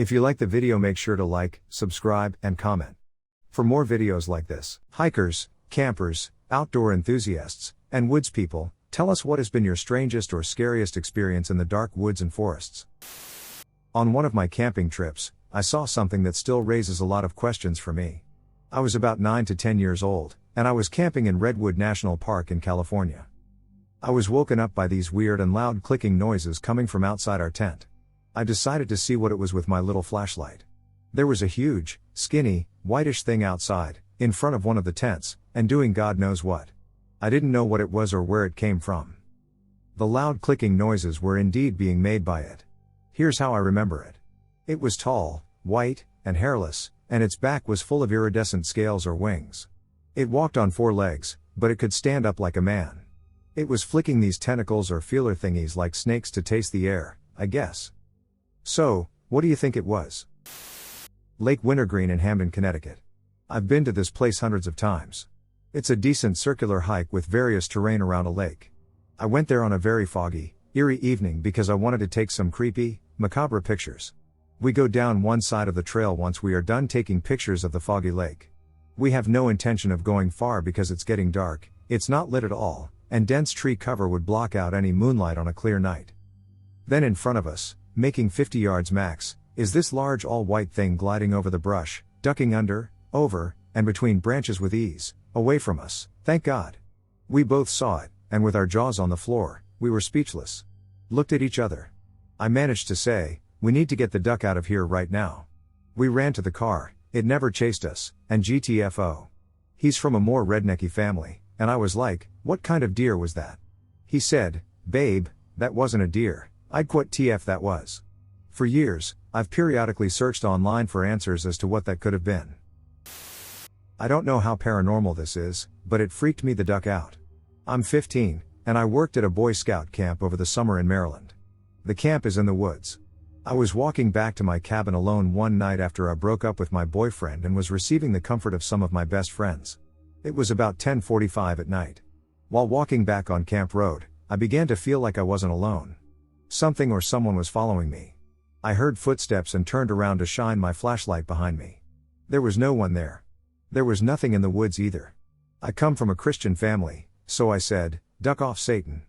If you like the video, make sure to like, subscribe, and comment. For more videos like this, hikers, campers, outdoor enthusiasts, and woods people, tell us what has been your strangest or scariest experience in the dark woods and forests. On one of my camping trips, I saw something that still raises a lot of questions for me. I was about 9 to 10 years old, and I was camping in Redwood National Park in California. I was woken up by these weird and loud clicking noises coming from outside our tent. I decided to see what it was with my little flashlight. There was a huge, skinny, whitish thing outside, in front of one of the tents, and doing God knows what. I didn't know what it was or where it came from. The loud clicking noises were indeed being made by it. Here's how I remember it. It was tall, white, and hairless, and its back was full of iridescent scales or wings. It walked on 4 legs, but it could stand up like a man. It was flicking these tentacles or feeler thingies like snakes to taste the air, I guess. So, what do you think it was? Lake Wintergreen in Hamden, Connecticut. I've been to this place hundreds of times. It's a decent circular hike with various terrain around a lake. I went there on a very foggy, eerie evening because I wanted to take some creepy, macabre pictures. We go down one side of the trail once we are done taking pictures of the foggy lake. We have no intention of going far because it's getting dark, it's not lit at all, and dense tree cover would block out any moonlight on a clear night. Then in front of us, making 50 yards max, is this large all-white thing gliding over the brush, ducking under, over, and between branches with ease, away from us, thank God. We both saw it, and with our jaws on the floor, we were speechless. Looked at each other. I managed to say, "We need to get the duck out of here right now." We ran to the car, it never chased us, and GTFO. He's from a more rednecky family, and I was like, "What kind of deer was that?" He said, "Babe, that wasn't a deer." I'd quit TF that was. For years, I've periodically searched online for answers as to what that could have been. I don't know how paranormal this is, but it freaked me the duck out. I'm 15, and I worked at a Boy Scout camp over the summer in Maryland. The camp is in the woods. I was walking back to my cabin alone one night after I broke up with my boyfriend and was receiving the comfort of some of my best friends. It was about 10:45 at night. While walking back on Camp Road, I began to feel like I wasn't alone. Something or someone was following me. I heard footsteps and turned around to shine my flashlight behind me. There was no one there. There was nothing in the woods either. I come from a Christian family, so I said, "Duck off, Satan."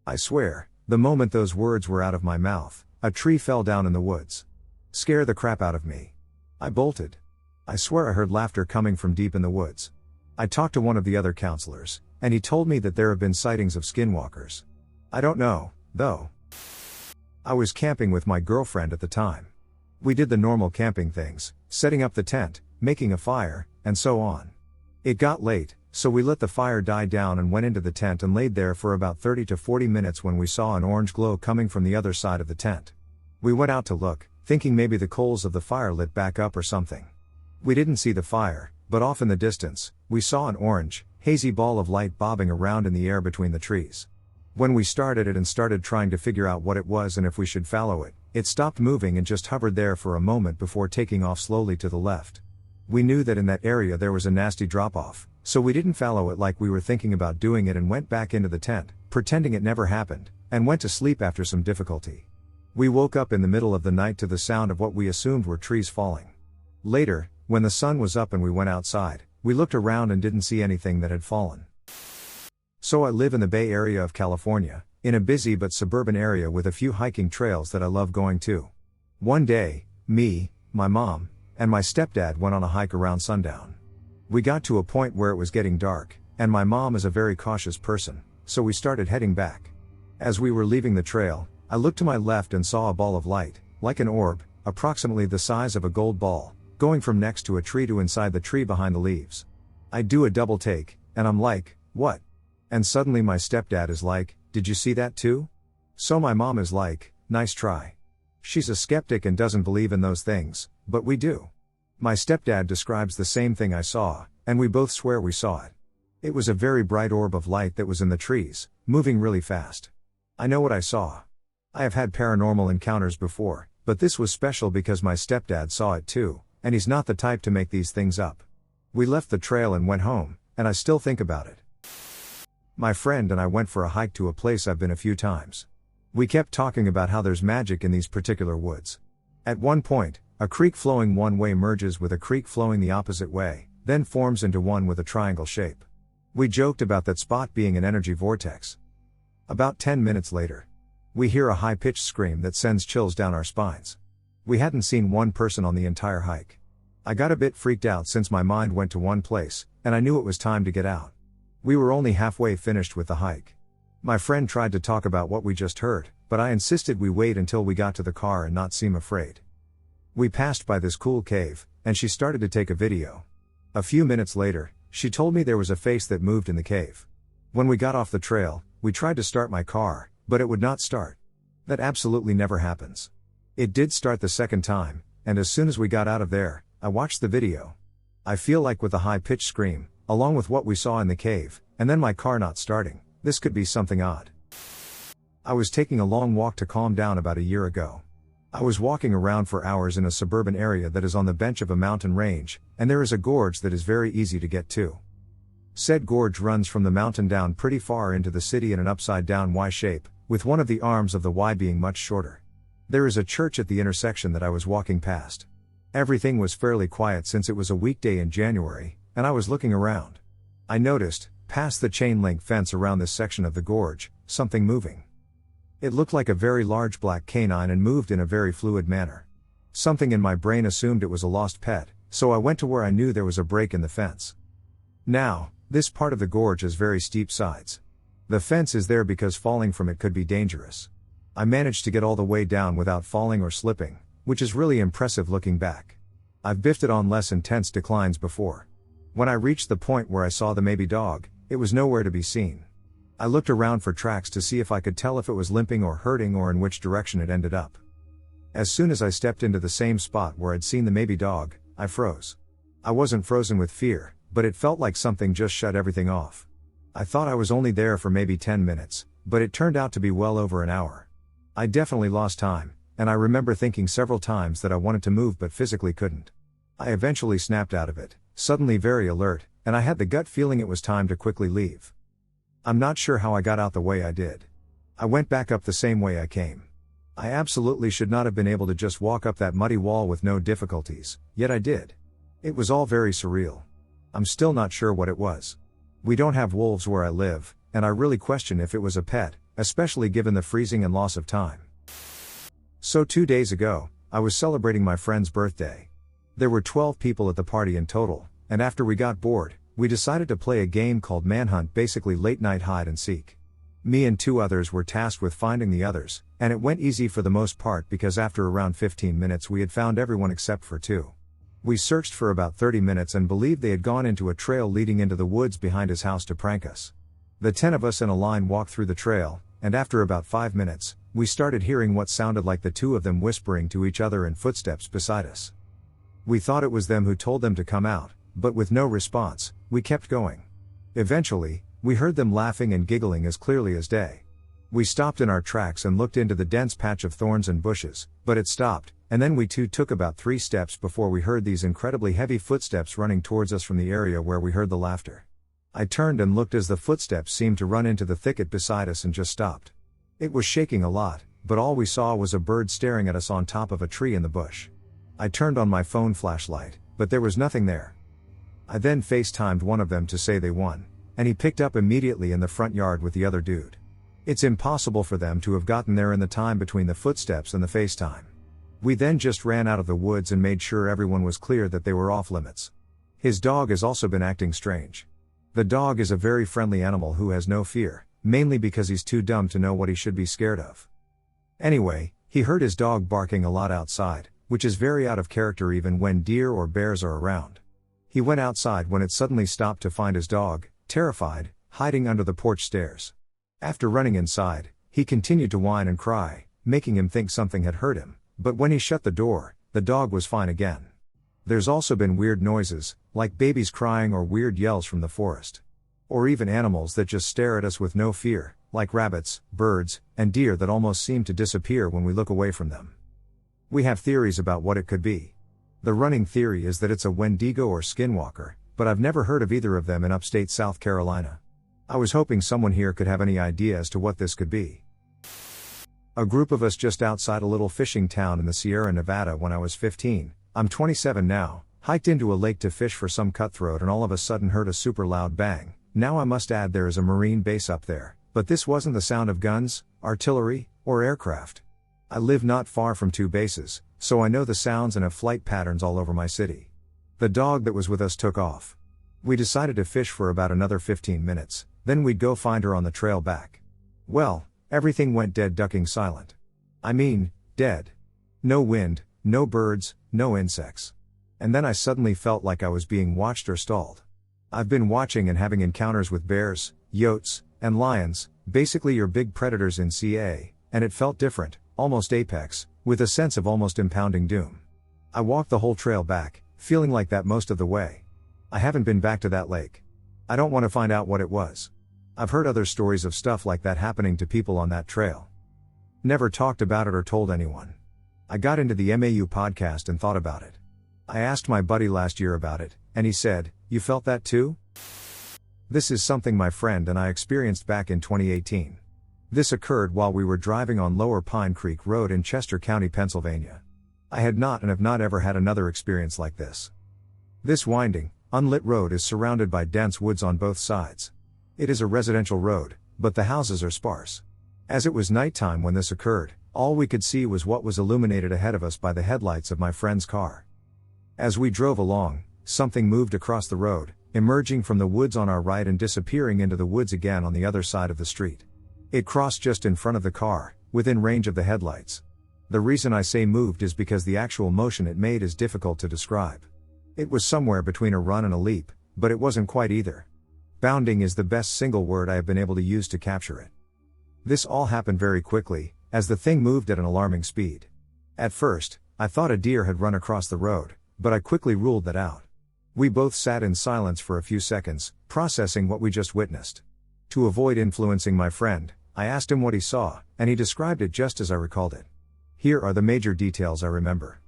I swear, the moment those words were out of my mouth, a tree fell down in the woods. Scare the crap out of me. I bolted. I swear I heard laughter coming from deep in the woods. I talked to one of the other counselors, and he told me that there have been sightings of skinwalkers. I don't know, though. I was camping with my girlfriend at the time. We did the normal camping things, setting up the tent, making a fire, and so on. It got late, so we let the fire die down and went into the tent and laid there for about 30 to 40 minutes when we saw an orange glow coming from the other side of the tent. We went out to look, thinking maybe the coals of the fire lit back up or something. We didn't see the fire, but off in the distance, we saw an orange, hazy ball of light bobbing around in the air between the trees. When we started it and started trying to figure out what it was and if we should follow it, it stopped moving and just hovered there for a moment before taking off slowly to the left. We knew that in that area there was a nasty drop-off, so we didn't follow it like we were thinking about doing it and went back into the tent, pretending it never happened, and went to sleep after some difficulty. We woke up in the middle of the night to the sound of what we assumed were trees falling. Later, when the sun was up and we went outside, we looked around and didn't see anything that had fallen. So I live in the Bay Area of California, in a busy but suburban area with a few hiking trails that I love going to. One day, me, my mom, and my stepdad went on a hike around sundown. We got to a point where it was getting dark, and my mom is a very cautious person, so we started heading back. As we were leaving the trail, I looked to my left and saw a ball of light, like an orb, approximately the size of a gold ball, going from next to a tree to inside the tree behind the leaves. I do a double take, and I'm like, "What?" And suddenly my stepdad is like, "Did you see that too?" So my mom is like, "Nice try." She's a skeptic and doesn't believe in those things, but we do. My stepdad describes the same thing I saw, and we both swear we saw it. It was a very bright orb of light that was in the trees, moving really fast. I know what I saw. I have had paranormal encounters before, but this was special because my stepdad saw it too, and he's not the type to make these things up. We left the trail and went home, and I still think about it. My friend and I went for a hike to a place I've been a few times. We kept talking about how there's magic in these particular woods. At one point, A creek flowing one way merges with a creek flowing the opposite way, then forms into one with a triangle shape. We joked about that spot being an energy vortex. About 10 minutes later, we hear a high-pitched scream that sends chills down our spines. We hadn't seen one person on the entire hike. I got a bit freaked out since my mind went to one place, and I knew it was time to get out. We were only halfway finished with the hike. My friend tried to talk about what we just heard, but I insisted we wait until we got to the car and not seem afraid. We passed by this cool cave, and she started to take a video. A few minutes later, she told me there was a face that moved in the cave. When we got off the trail, we tried to start my car, but it would not start. That absolutely never happens. It did start the second time, and as soon as we got out of there, I watched the video. I feel like with the high-pitched scream, along with what we saw in the cave, and then my car not starting, this could be something odd. I was taking a long walk to calm down about a year ago. I was walking around for hours in a suburban area that is on the bench of a mountain range, and there is a gorge that is very easy to get to. Said gorge runs from the mountain down pretty far into the city in an upside-down Y shape, with one of the arms of the Y being much shorter. There is a church at the intersection that I was walking past. Everything was fairly quiet since it was a weekday in January, and I was looking around. I noticed, past the chain-link fence around this section of the gorge, something moving. It looked like a very large black canine and moved in a very fluid manner. Something in my brain assumed it was a lost pet, so I went to where I knew there was a break in the fence. Now, this part of the gorge has very steep sides. The fence is there because falling from it could be dangerous. I managed to get all the way down without falling or slipping, which is really impressive looking back. I've biffed it on less intense declines before. When I reached the point where I saw the maybe dog, it was nowhere to be seen. I looked around for tracks to see if I could tell if it was limping or hurting or in which direction it ended up. As soon as I stepped into the same spot where I'd seen the maybe dog, I froze. I wasn't frozen with fear, but it felt like something just shut everything off. I thought I was only there for maybe 10 minutes, but it turned out to be well over an hour. I definitely lost time, and I remember thinking several times that I wanted to move but physically couldn't. I eventually snapped out of it, suddenly very alert, and I had the gut feeling it was time to quickly leave. I'm not sure how I got out the way I did. I went back up the same way I came. I absolutely should not have been able to just walk up that muddy wall with no difficulties, yet I did. It was all very surreal. I'm still not sure what it was. We don't have wolves where I live, and I really question if it was a pet, especially given the freezing and loss of time. So 2 days ago, I was celebrating my friend's birthday. There were 12 people at the party in total, and after we got bored, we decided to play a game called Manhunt, basically late night hide and seek. Me and 2 others were tasked with finding the others, and it went easy for the most part because after around 15 minutes we had found everyone except for 2. We searched for about 30 minutes and believed they had gone into a trail leading into the woods behind his house to prank us. The 10 of us in a line walked through the trail, and after about 5 minutes, we started hearing what sounded like the 2 of them whispering to each other and footsteps beside us. We thought it was them who told them to come out, but with no response, we kept going. Eventually, we heard them laughing and giggling as clearly as day. We stopped in our tracks and looked into the dense patch of thorns and bushes, but it stopped, and then we too took about 3 steps before we heard these incredibly heavy footsteps running towards us from the area where we heard the laughter. I turned and looked as the footsteps seemed to run into the thicket beside us and just stopped. It was shaking a lot, but all we saw was a bird staring at us on top of a tree in the bush. I turned on my phone flashlight, but there was nothing there. I then FaceTimed one of them to say they won, and he picked up immediately in the front yard with the other dude. It's impossible for them to have gotten there in the time between the footsteps and the FaceTime. We then just ran out of the woods and made sure everyone was clear that they were off limits. His dog has also been acting strange. The dog is a very friendly animal who has no fear, mainly because he's too dumb to know what he should be scared of. Anyway, he heard his dog barking a lot outside, which is very out of character even when deer or bears are around. He went outside when it suddenly stopped to find his dog, terrified, hiding under the porch stairs. After running inside, he continued to whine and cry, making him think something had hurt him, but when he shut the door, the dog was fine again. There's also been weird noises, like babies crying or weird yells from the forest. Or even animals that just stare at us with no fear, like rabbits, birds, and deer that almost seem to disappear when we look away from them. We have theories about what it could be. The running theory is that it's a Wendigo or skinwalker, but I've never heard of either of them in upstate South Carolina. I was hoping someone here could have any idea as to what this could be. A group of us just outside a little fishing town in the Sierra Nevada when I was 15, I'm 27 now, hiked into a lake to fish for some cutthroat and all of a sudden heard a super loud bang. Now I must add there is a Marine base up there, but this wasn't the sound of guns, artillery, or aircraft. I live not far from two bases, so I know the sounds and have flight patterns all over my city. The dog that was with us took off. We decided to fish for about another 15 minutes, then we'd go find her on the trail back. Well, everything went dead ducking silent. I mean, dead. No wind, no birds, no insects. And then I suddenly felt like I was being watched or stalled. I've been watching and having encounters with bears, yotes, and lions, basically your big predators in CA, and it felt different, almost apex, with a sense of almost impounding doom. I walked the whole trail back, feeling like that most of the way. I haven't been back to that lake. I don't want to find out what it was. I've heard other stories of stuff like that happening to people on that trail. Never talked about it or told anyone. I got into the MAU podcast and thought about it. I asked my buddy last year about it, and he said, "You felt that too?" This is something my friend and I experienced back in 2018. This occurred while we were driving on Lower Pine Creek Road in Chester County, Pennsylvania. I had not and have not ever had another experience like this. This winding, unlit road is surrounded by dense woods on both sides. It is a residential road, but the houses are sparse. As it was nighttime when this occurred, all we could see was what was illuminated ahead of us by the headlights of my friend's car. As we drove along, something moved across the road, emerging from the woods on our right and disappearing into the woods again on the other side of the street. It crossed just in front of the car, within range of the headlights. The reason I say moved is because the actual motion it made is difficult to describe. It was somewhere between a run and a leap, but it wasn't quite either. Bounding is the best single word I have been able to use to capture it. This all happened very quickly, as the thing moved at an alarming speed. At first, I thought a deer had run across the road, but I quickly ruled that out. We both sat in silence for a few seconds, processing what we just witnessed. To avoid influencing my friend, I asked him what he saw, and he described it just as I recalled it. Here are the major details I remember.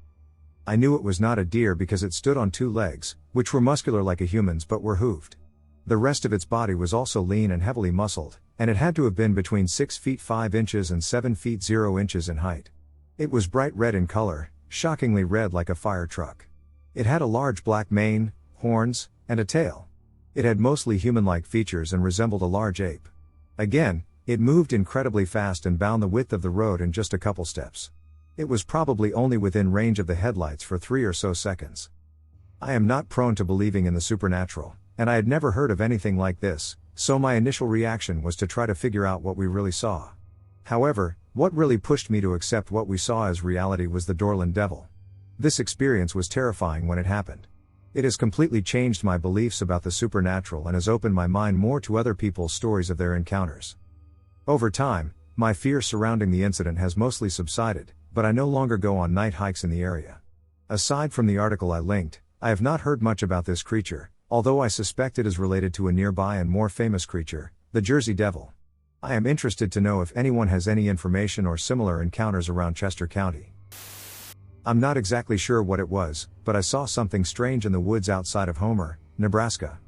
I knew it was not a deer because it stood on two legs, which were muscular like a human's but were hooved. The rest of its body was also lean and heavily muscled, and it had to have been between 6 feet 5 inches and 7 feet 0 inches in height. It was bright red in color, shockingly red like a fire truck. It had a large black mane, horns, and a tail. It had mostly human-like features and resembled a large ape. Again, it moved incredibly fast and bound the width of the road in just a couple steps. It was probably only within range of the headlights for 3 or so seconds. I am not prone to believing in the supernatural, and I had never heard of anything like this, so my initial reaction was to try to figure out what we really saw. However, what really pushed me to accept what we saw as reality was the Dorland Devil. This experience was terrifying when it happened. It has completely changed my beliefs about the supernatural and has opened my mind more to other people's stories of their encounters. Over time, my fear surrounding the incident has mostly subsided, but I no longer go on night hikes in the area. Aside from the article I linked, I have not heard much about this creature, although I suspect it is related to a nearby and more famous creature, the Jersey Devil. I am interested to know if anyone has any information or similar encounters around Chester County. I'm not exactly sure what it was, but I saw something strange in the woods outside of Homer, Nebraska.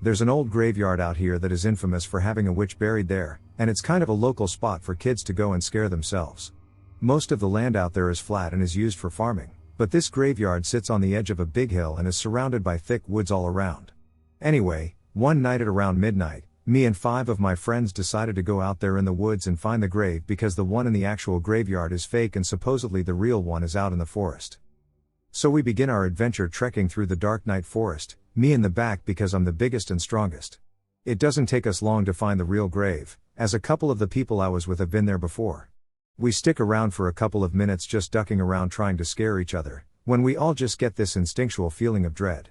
There's an old graveyard out here that is infamous for having a witch buried there, and it's kind of a local spot for kids to go and scare themselves. Most of the land out there is flat and is used for farming, but this graveyard sits on the edge of a big hill and is surrounded by thick woods all around. Anyway, one night at around midnight, me and 5 of my friends decided to go out there in the woods and find the grave because the one in the actual graveyard is fake and supposedly the real one is out in the forest. So we begin our adventure trekking through the dark night forest, me in the back because I'm the biggest and strongest. It doesn't take us long to find the real grave, as a couple of the people I was with have been there before. We stick around for a couple of minutes just ducking around trying to scare each other, when we all just get this instinctual feeling of dread.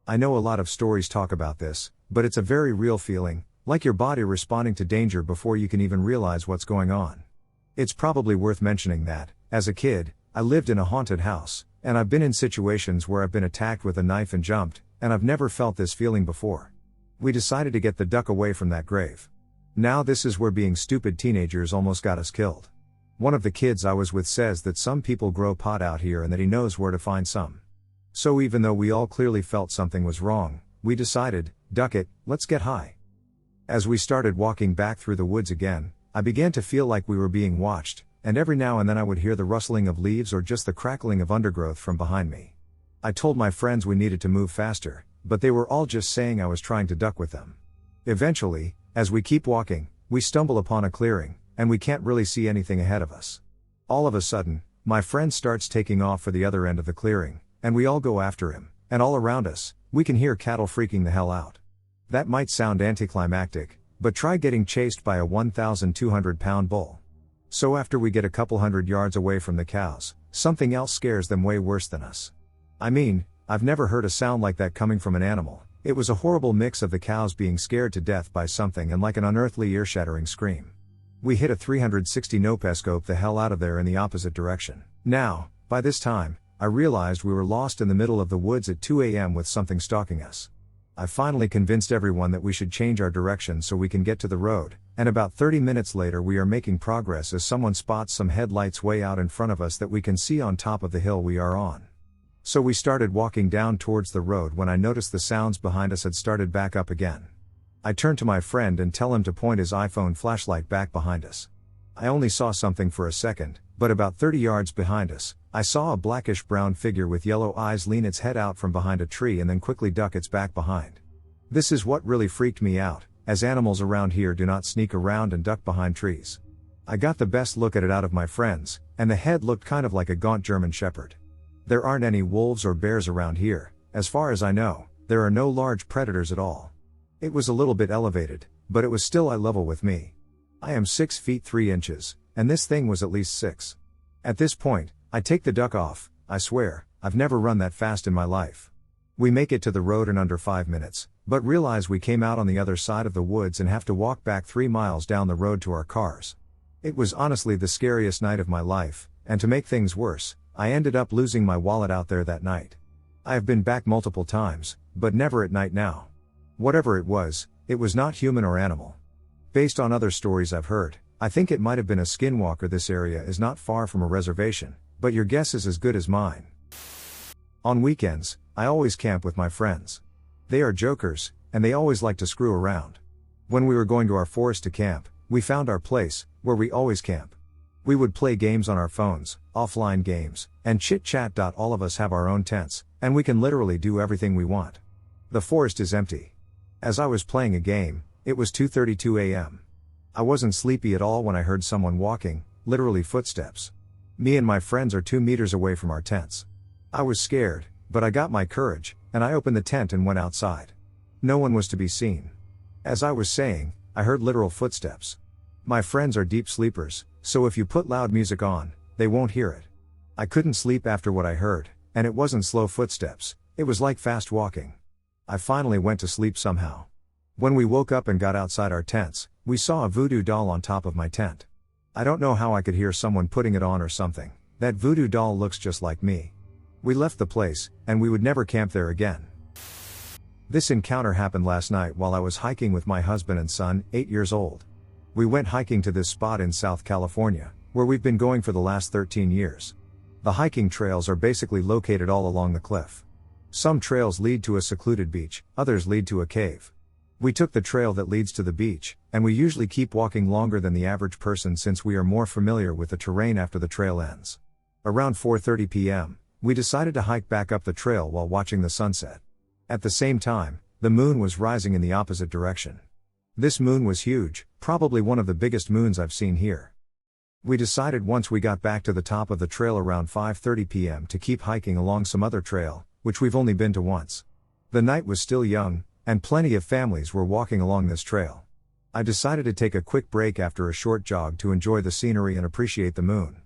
I know a lot of stories talk about this, but it's a very real feeling, like your body responding to danger before you can even realize what's going on. It's probably worth mentioning that, as a kid, I lived in a haunted house, and I've been in situations where I've been attacked with a knife and jumped, and I've never felt this feeling before. We decided to get the duck away from that grave. Now this is where being stupid teenagers almost got us killed. One of the kids I was with says that some people grow pot out here and that he knows where to find some. So even though we all clearly felt something was wrong, we decided, duck it, let's get high. As we started walking back through the woods again, I began to feel like we were being watched, and every now and then I would hear the rustling of leaves or just the crackling of undergrowth from behind me. I told my friends we needed to move faster, but they were all just saying I was trying to duck with them. Eventually, as we keep walking, we stumble upon a clearing, and we can't really see anything ahead of us. All of a sudden, my friend starts taking off for the other end of the clearing, and we all go after him, and all around us, we can hear cattle freaking the hell out. That might sound anticlimactic, but try getting chased by a 1,200-pound bull. So after we get a couple hundred yards away from the cows, something else scares them way worse than us. I mean, I've never heard a sound like that coming from an animal. It was a horrible mix of the cows being scared to death by something and like an unearthly ear-shattering scream. We hit a 360 no-pescope the hell out of there in the opposite direction. Now, by this time, I realized we were lost in the middle of the woods at 2 a.m. with something stalking us. I finally convinced everyone that we should change our direction so we can get to the road, and about 30 minutes later we are making progress as someone spots some headlights way out in front of us that we can see on top of the hill we are on. So we started walking down towards the road when I noticed the sounds behind us had started back up again. I turned to my friend and tell him to point his iPhone flashlight back behind us. I only saw something for a second, but about 30 yards behind us, I saw a blackish-brown figure with yellow eyes lean its head out from behind a tree and then quickly duck its back behind. This is what really freaked me out, as animals around here do not sneak around and duck behind trees. I got the best look at it out of my friends, and the head looked kind of like a gaunt German shepherd. There aren't any wolves or bears around here, as far as I know. There are no large predators at all. It was a little bit elevated, but it was still eye level with me. I am 6 feet 3 inches, and this thing was at least 6. At this point, I take the duck off. I swear, I've never run that fast in my life. We make it to the road in under 5 minutes, but realize we came out on the other side of the woods and have to walk back 3 miles down the road to our cars. It was honestly the scariest night of my life, and to make things worse, I ended up losing my wallet out there that night. I have been back multiple times, but never at night now. Whatever it was not human or animal. Based on other stories I've heard, I think it might have been a skinwalker. This area is not far from a reservation, but your guess is as good as mine. On weekends, I always camp with my friends. They are jokers, and they always like to screw around. When we were going to our forest to camp, we found our place, where we always camp. We would play games on our phones, offline games, and chit-chat. All of us have our own tents, and we can literally do everything we want. The forest is empty. As I was playing a game, it was 2:32 a.m. I wasn't sleepy at all when I heard someone walking, literally footsteps. Me and my friends are 2 meters away from our tents. I was scared, but I got my courage, and I opened the tent and went outside. No one was to be seen. As I was saying, I heard literal footsteps. My friends are deep sleepers, so if you put loud music on, they won't hear it. I couldn't sleep after what I heard, and it wasn't slow footsteps, it was like fast walking. I finally went to sleep somehow. When we woke up and got outside our tents, we saw a voodoo doll on top of my tent. I don't know how I could hear someone putting it on or something. That voodoo doll looks just like me. We left the place, and we would never camp there again. This encounter happened last night while I was hiking with my husband and son, 8 years old. We went hiking to this spot in South California, where we've been going for the last 13 years. The hiking trails are basically located all along the cliff. Some trails lead to a secluded beach, others lead to a cave. We took the trail that leads to the beach, and we usually keep walking longer than the average person since we are more familiar with the terrain after the trail ends. Around 4:30 p.m., we decided to hike back up the trail while watching the sunset. At the same time, the moon was rising in the opposite direction. This moon was huge, probably one of the biggest moons I've seen here. We decided once we got back to the top of the trail around 5:30 p.m. to keep hiking along some other trail, which we've only been to once. The night was still young, and plenty of families were walking along this trail. I decided to take a quick break after a short jog to enjoy the scenery and appreciate the moon.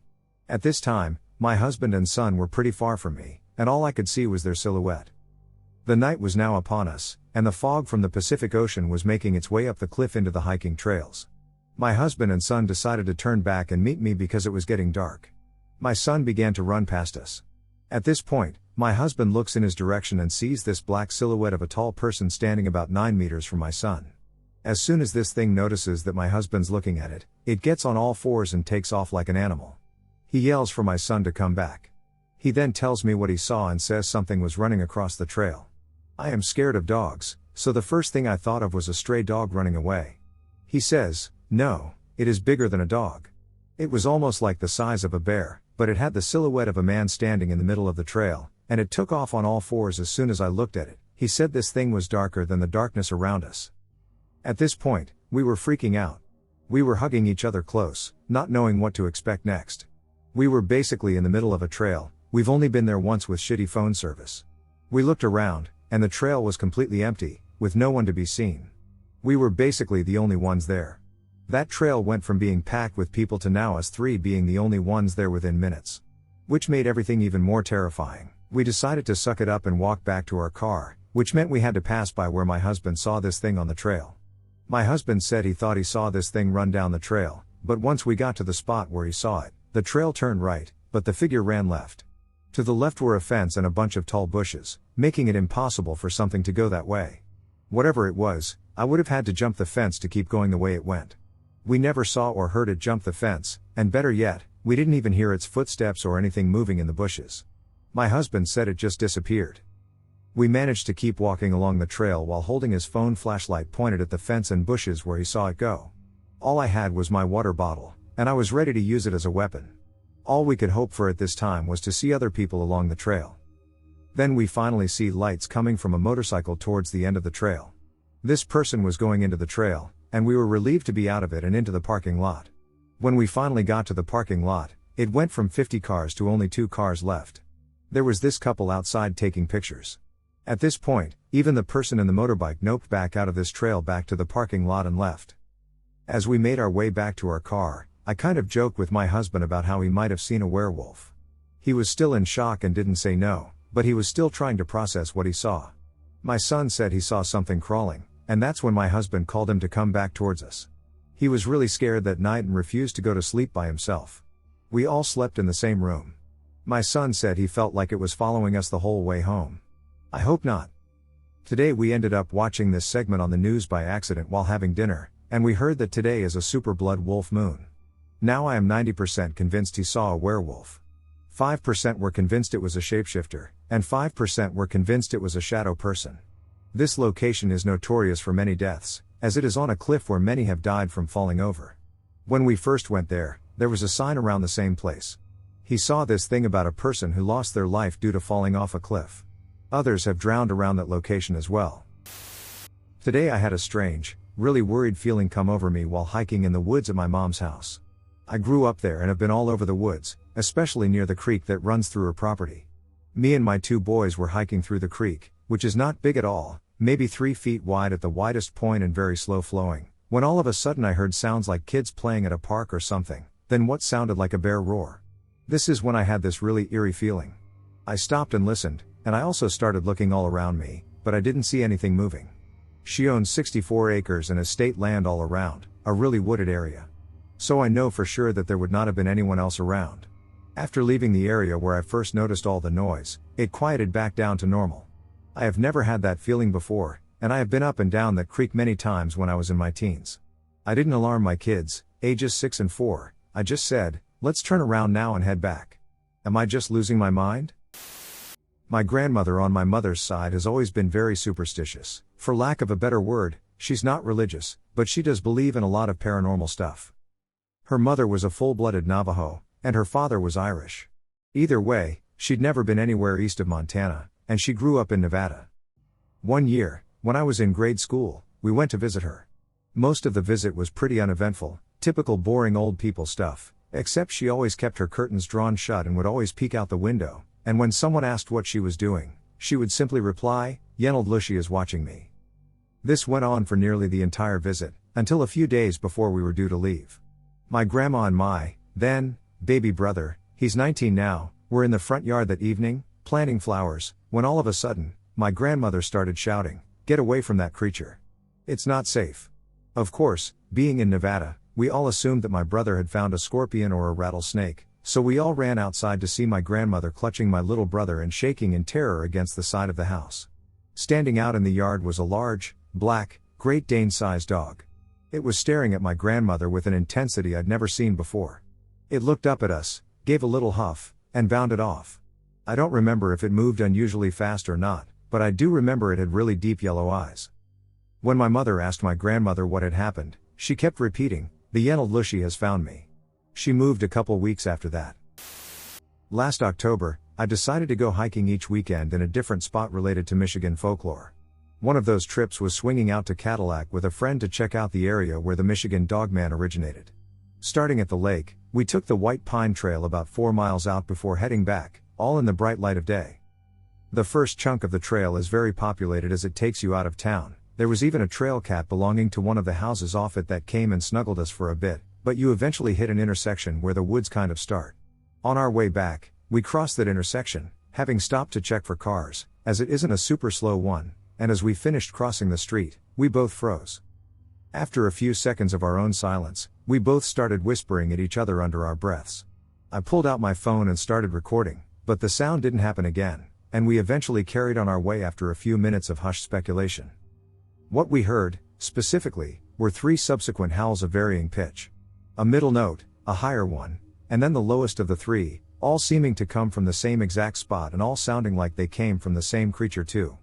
At this time, my husband and son were pretty far from me, and all I could see was their silhouette. The night was now upon us, and the fog from the Pacific Ocean was making its way up the cliff into the hiking trails. My husband and son decided to turn back and meet me because it was getting dark. My son began to run past us. At this point, my husband looks in his direction and sees this black silhouette of a tall person standing about 9 meters from my son. As soon as this thing notices that my husband's looking at it, it gets on all fours and takes off like an animal. He yells for my son to come back. He then tells me what he saw and says something was running across the trail. I am scared of dogs, so the first thing I thought of was a stray dog running away. He says, "No, it is bigger than a dog." It was almost like the size of a bear, but it had the silhouette of a man standing in the middle of the trail, and it took off on all fours as soon as I looked at it. He said this thing was darker than the darkness around us. At this point, we were freaking out. We were hugging each other close, not knowing what to expect next. We were basically in the middle of a trail. We've only been there once with shitty phone service. We looked around, and the trail was completely empty, with no one to be seen. We were basically the only ones there. That trail went from being packed with people to now us three being the only ones there within minutes. Which made everything even more terrifying. We decided to suck it up and walk back to our car, which meant we had to pass by where my husband saw this thing on the trail. My husband said he thought he saw this thing run down the trail, but once we got to the spot where he saw it, the trail turned right, but the figure ran left. To the left were a fence and a bunch of tall bushes, making it impossible for something to go that way. Whatever it was, I would have had to jump the fence to keep going the way it went. We never saw or heard it jump the fence, and better yet, we didn't even hear its footsteps or anything moving in the bushes. My husband said it just disappeared. We managed to keep walking along the trail while holding his phone flashlight pointed at the fence and bushes where he saw it go. All I had was my water bottle, and I was ready to use it as a weapon. All we could hope for at this time was to see other people along the trail. Then we finally see lights coming from a motorcycle towards the end of the trail. This person was going into the trail, and we were relieved to be out of it and into the parking lot. When we finally got to the parking lot, it went from 50 cars to only 2 cars left. There was this couple outside taking pictures. At this point, even the person in the motorbike noped back out of this trail back to the parking lot and left. As we made our way back to our car, I kind of joked with my husband about how he might have seen a werewolf. He was still in shock and didn't say no, but he was still trying to process what he saw. My son said he saw something crawling, and that's when my husband called him to come back towards us. He was really scared that night and refused to go to sleep by himself. We all slept in the same room. My son said he felt like it was following us the whole way home. I hope not. Today we ended up watching this segment on the news by accident while having dinner, and we heard that today is a super blood wolf moon. Now I am 90% convinced he saw a werewolf. 5% were convinced it was a shapeshifter, and 5% were convinced it was a shadow person. This location is notorious for many deaths, as it is on a cliff where many have died from falling over. When we first went there, there was a sign around the same place. He saw this thing about a person who lost their life due to falling off a cliff. Others have drowned around that location as well. Today I had a strange, really worried feeling come over me while hiking in the woods at my mom's house. I grew up there and have been all over the woods, especially near the creek that runs through her property. Me and my 2 boys were hiking through the creek, which is not big at all, maybe 3 feet wide at the widest point and very slow flowing, when all of a sudden I heard sounds like kids playing at a park or something, then what sounded like a bear roar. This is when I had this really eerie feeling. I stopped and listened, and I also started looking all around me, but I didn't see anything moving. She owns 64 acres and estate land all around, a really wooded area. So I know for sure that there would not have been anyone else around. After leaving the area where I first noticed all the noise, it quieted back down to normal. I have never had that feeling before, and I have been up and down that creek many times when I was in my teens. I didn't alarm my kids, ages 6 and 4, I just said, let's turn around now and head back. Am I just losing my mind? My grandmother on my mother's side has always been very superstitious. For lack of a better word, she's not religious, but she does believe in a lot of paranormal stuff. Her mother was a full-blooded Navajo, and her father was Irish. Either way, she'd never been anywhere east of Montana, and she grew up in Nevada. One year, when I was in grade school, we went to visit her. Most of the visit was pretty uneventful, typical boring old people stuff, except she always kept her curtains drawn shut and would always peek out the window, and when someone asked what she was doing, she would simply reply, "Yenold Lushi is watching me." This went on for nearly the entire visit, until a few days before we were due to leave. My grandma and my, then, baby brother, he's 19 now, were in the front yard that evening, planting flowers, when all of a sudden, my grandmother started shouting, "Get away from that creature. It's not safe." Of course, being in Nevada, we all assumed that my brother had found a scorpion or a rattlesnake, so we all ran outside to see my grandmother clutching my little brother and shaking in terror against the side of the house. Standing out in the yard was a large, black, Great Dane-sized dog. It was staring at my grandmother with an intensity I'd never seen before. It looked up at us, gave a little huff, and bounded off. I don't remember if it moved unusually fast or not, but I do remember it had really deep yellow eyes. When my mother asked my grandmother what had happened, she kept repeating, "The Yenold Lushi has found me." She moved a couple weeks after that. Last October, I decided to go hiking each weekend in a different spot related to Michigan folklore. One of those trips was swinging out to Cadillac with a friend to check out the area where the Michigan Dogman originated. Starting at the lake, we took the White Pine Trail about 4 miles out before heading back, all in the bright light of day. The first chunk of the trail is very populated as it takes you out of town. There was even a trail cat belonging to one of the houses off it that came and snuggled us for a bit, but you eventually hit an intersection where the woods kind of start. On our way back, we crossed that intersection, having stopped to check for cars, as it isn't a super slow one, and as we finished crossing the street, we both froze. After a few seconds of our own silence, we both started whispering at each other under our breaths. I pulled out my phone and started recording, but the sound didn't happen again, and we eventually carried on our way after a few minutes of hushed speculation. What we heard, specifically, were 3 subsequent howls of varying pitch. A middle note, a higher one, and then the lowest of the 3, all seeming to come from the same exact spot and all sounding like they came from the same creature too.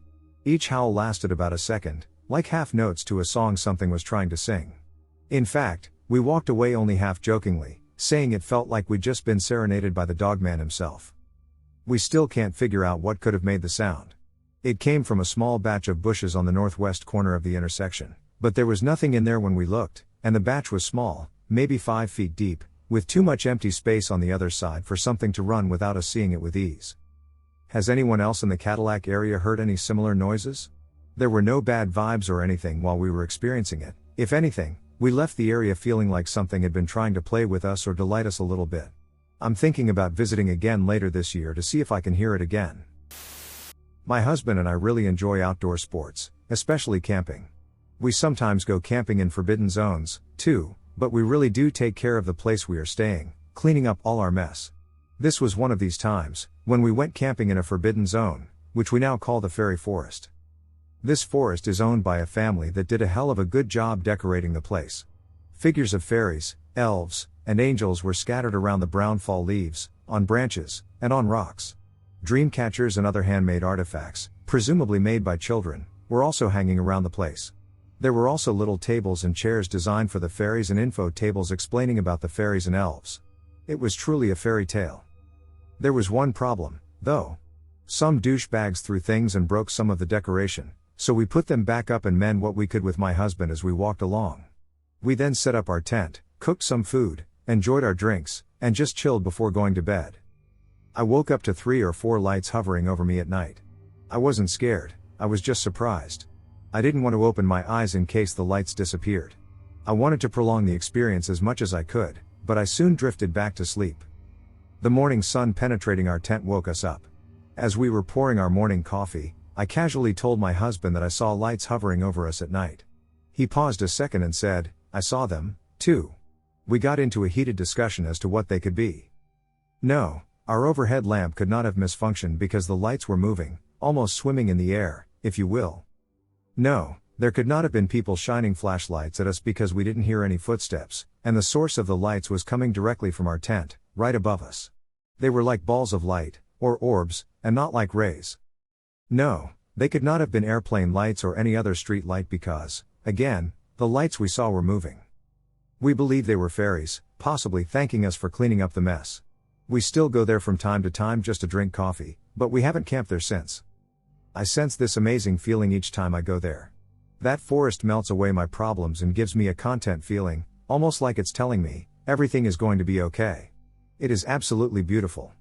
Each howl lasted about a second, like half notes to a song something was trying to sing. In fact, we walked away only half jokingly, saying it felt like we'd just been serenaded by the Dogman himself. We still can't figure out what could have made the sound. It came from a small batch of bushes on the northwest corner of the intersection, but there was nothing in there when we looked, and the batch was small, maybe 5 feet deep, with too much empty space on the other side for something to run without us seeing it with ease. Has anyone else in the Cadillac area heard any similar noises? There were no bad vibes or anything while we were experiencing it. If anything, we left the area feeling like something had been trying to play with us or delight us a little bit. I'm thinking about visiting again later this year to see if I can hear it again. My husband and I really enjoy outdoor sports, especially camping. We sometimes go camping in forbidden zones, too, but we really do take care of the place we are staying, cleaning up all our mess. This was one of these times, when we went camping in a forbidden zone, which we now call the Fairy Forest. This forest is owned by a family that did a hell of a good job decorating the place. Figures of fairies, elves, and angels were scattered around the brown fall leaves, on branches, and on rocks. Dream catchers and other handmade artifacts, presumably made by children, were also hanging around the place. There were also little tables and chairs designed for the fairies and info tables explaining about the fairies and elves. It was truly a fairy tale. There was one problem, though. Some douchebags threw things and broke some of the decoration, so we put them back up and mend what we could with my husband as we walked along. We then set up our tent, cooked some food, enjoyed our drinks, and just chilled before going to bed. I woke up to 3 or 4 lights hovering over me at night. I wasn't scared, I was just surprised. I didn't want to open my eyes in case the lights disappeared. I wanted to prolong the experience as much as I could, but I soon drifted back to sleep. The morning sun penetrating our tent woke us up. As we were pouring our morning coffee, I casually told my husband that I saw lights hovering over us at night. He paused a second and said, "I saw them, too." We got into a heated discussion as to what they could be. No, our overhead lamp could not have misfunctioned because the lights were moving, almost swimming in the air, if you will. No, there could not have been people shining flashlights at us because we didn't hear any footsteps, and the source of the lights was coming directly from our tent, right above us. They were like balls of light, or orbs, and not like rays. No, they could not have been airplane lights or any other street light because, again, the lights we saw were moving. We believe they were fairies, possibly thanking us for cleaning up the mess. We still go there from time to time just to drink coffee, but we haven't camped there since. I sense this amazing feeling each time I go there. That forest melts away my problems and gives me a content feeling, almost like it's telling me, everything is going to be okay. It is absolutely beautiful.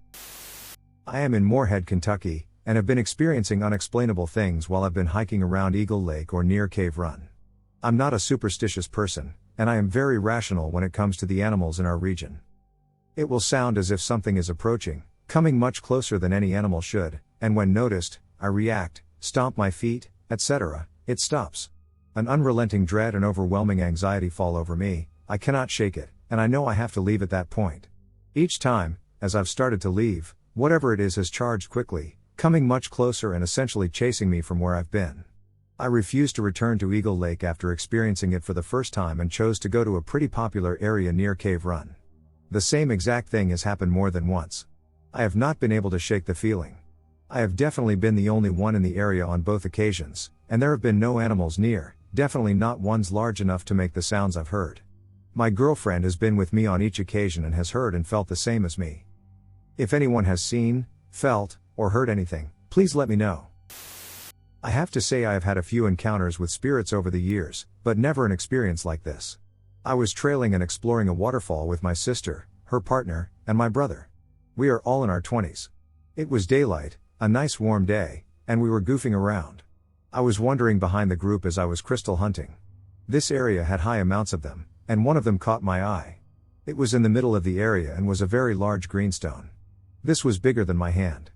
I am in Moorhead, Kentucky, and have been experiencing unexplainable things while I've been hiking around Eagle Lake or near Cave Run. I'm not a superstitious person, and I am very rational when it comes to the animals in our region. It will sound as if something is approaching, coming much closer than any animal should, and when noticed, I react, stomp my feet, etc., it stops. An unrelenting dread and overwhelming anxiety fall over me, I cannot shake it, and I know I have to leave at that point. Each time, as I've started to leave, whatever it is has charged quickly, coming much closer and essentially chasing me from where I've been. I refused to return to Eagle Lake after experiencing it for the first time and chose to go to a pretty popular area near Cave Run. The same exact thing has happened more than once. I have not been able to shake the feeling. I have definitely been the only one in the area on both occasions, and there have been no animals near, definitely not ones large enough to make the sounds I've heard. My girlfriend has been with me on each occasion and has heard and felt the same as me. If anyone has seen, felt, or heard anything, please let me know. I have to say I have had a few encounters with spirits over the years, but never an experience like this. I was trailing and exploring a waterfall with my sister, her partner, and my brother. We are all in our 20s. It was daylight, a nice warm day, and we were goofing around. I was wandering behind the group as I was crystal hunting. This area had high amounts of them, and one of them caught my eye. It was in the middle of the area and was a very large greenstone. This was bigger than my hand.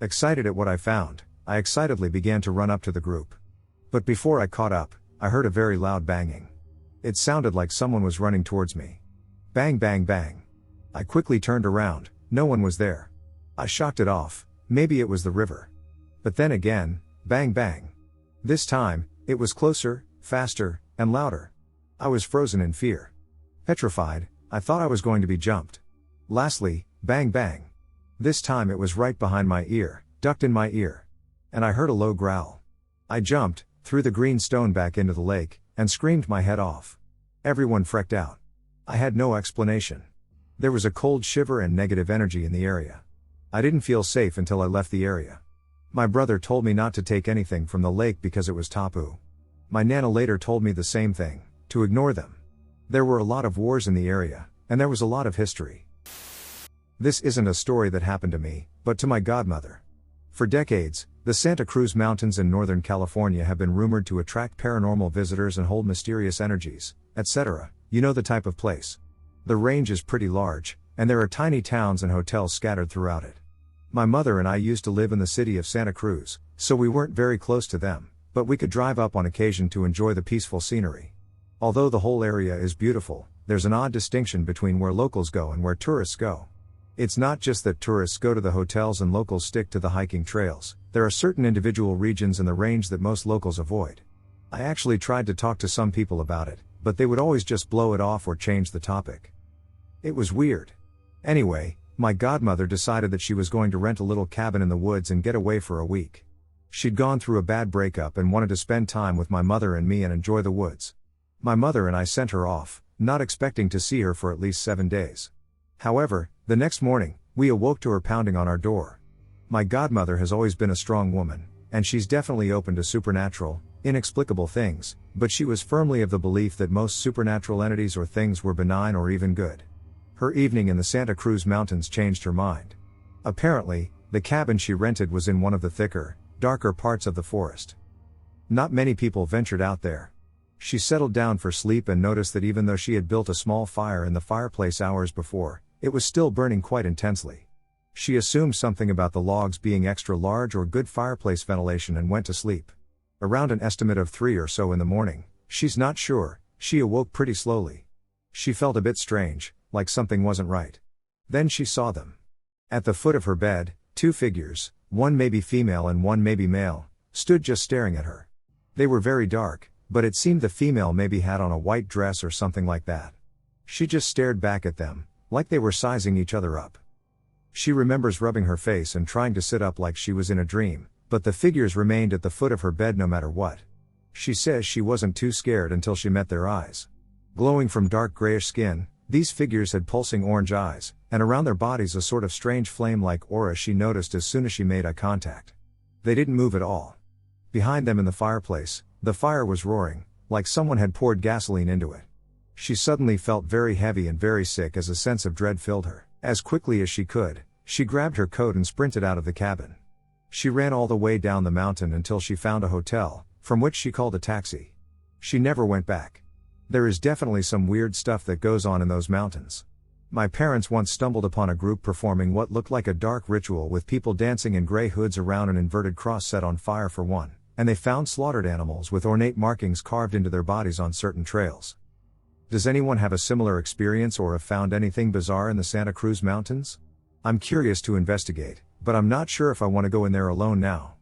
Excited at what I found, I excitedly began to run up to the group. But before I caught up, I heard a very loud banging. It sounded like someone was running towards me. Bang bang bang. I quickly turned around, no one was there. I shocked it off, maybe it was the river. But then again, bang bang. This time, it was closer, faster, and louder. I was frozen in fear. Petrified, I thought I was going to be jumped. Lastly, bang bang. This time it was right behind my ear, ducked in my ear. And I heard a low growl. I jumped, threw the green stone back into the lake, and screamed my head off. Everyone freaked out. I had no explanation. There was a cold shiver and negative energy in the area. I didn't feel safe until I left the area. My brother told me not to take anything from the lake because it was taboo. My nana later told me the same thing, to ignore them. There were a lot of wars in the area, and there was a lot of history. This isn't a story that happened to me, but to my godmother. For decades, the Santa Cruz Mountains in Northern California have been rumored to attract paranormal visitors and hold mysterious energies, etc. You know the type of place. The range is pretty large, and there are tiny towns and hotels scattered throughout it. My mother and I used to live in the city of Santa Cruz, so we weren't very close to them, but we could drive up on occasion to enjoy the peaceful scenery. Although the whole area is beautiful, there's an odd distinction between where locals go and where tourists go. It's not just that tourists go to the hotels and locals stick to the hiking trails, there are certain individual regions in the range that most locals avoid. I actually tried to talk to some people about it, but they would always just blow it off or change the topic. It was weird. Anyway, my godmother decided that she was going to rent a little cabin in the woods and get away for a week. She'd gone through a bad breakup and wanted to spend time with my mother and me and enjoy the woods. My mother and I sent her off, not expecting to see her for at least 7 days. However, the next morning, we awoke to her pounding on our door. My godmother has always been a strong woman, and she's definitely open to supernatural, inexplicable things, but she was firmly of the belief that most supernatural entities or things were benign or even good. Her evening in the Santa Cruz Mountains changed her mind. Apparently, the cabin she rented was in one of the thicker, darker parts of the forest. Not many people ventured out there. She settled down for sleep and noticed that even though she had built a small fire in the fireplace hours before, it was still burning quite intensely. She assumed something about the logs being extra large or good fireplace ventilation and went to sleep. Around an estimate of 3 or so in the morning, she's not sure, she awoke pretty slowly. She felt a bit strange, like something wasn't right. Then she saw them. At the foot of her bed, 2 figures, one maybe female and one maybe male, stood just staring at her. They were very dark, but it seemed the female maybe had on a white dress or something like that. She just stared back at them, like they were sizing each other up. She remembers rubbing her face and trying to sit up like she was in a dream, but the figures remained at the foot of her bed no matter what. She says she wasn't too scared until she met their eyes. Glowing from dark grayish skin, these figures had pulsing orange eyes, and around their bodies a sort of strange flame-like aura she noticed as soon as she made eye contact. They didn't move at all. Behind them in the fireplace, the fire was roaring, like someone had poured gasoline into it. She suddenly felt very heavy and very sick as a sense of dread filled her. As quickly as she could, she grabbed her coat and sprinted out of the cabin. She ran all the way down the mountain until she found a hotel, from which she called a taxi. She never went back. There is definitely some weird stuff that goes on in those mountains. My parents once stumbled upon a group performing what looked like a dark ritual with people dancing in gray hoods around an inverted cross set on fire for one, and they found slaughtered animals with ornate markings carved into their bodies on certain trails. Does anyone have a similar experience or have found anything bizarre in the Santa Cruz Mountains? I'm curious to investigate, but I'm not sure if I want to go in there alone now.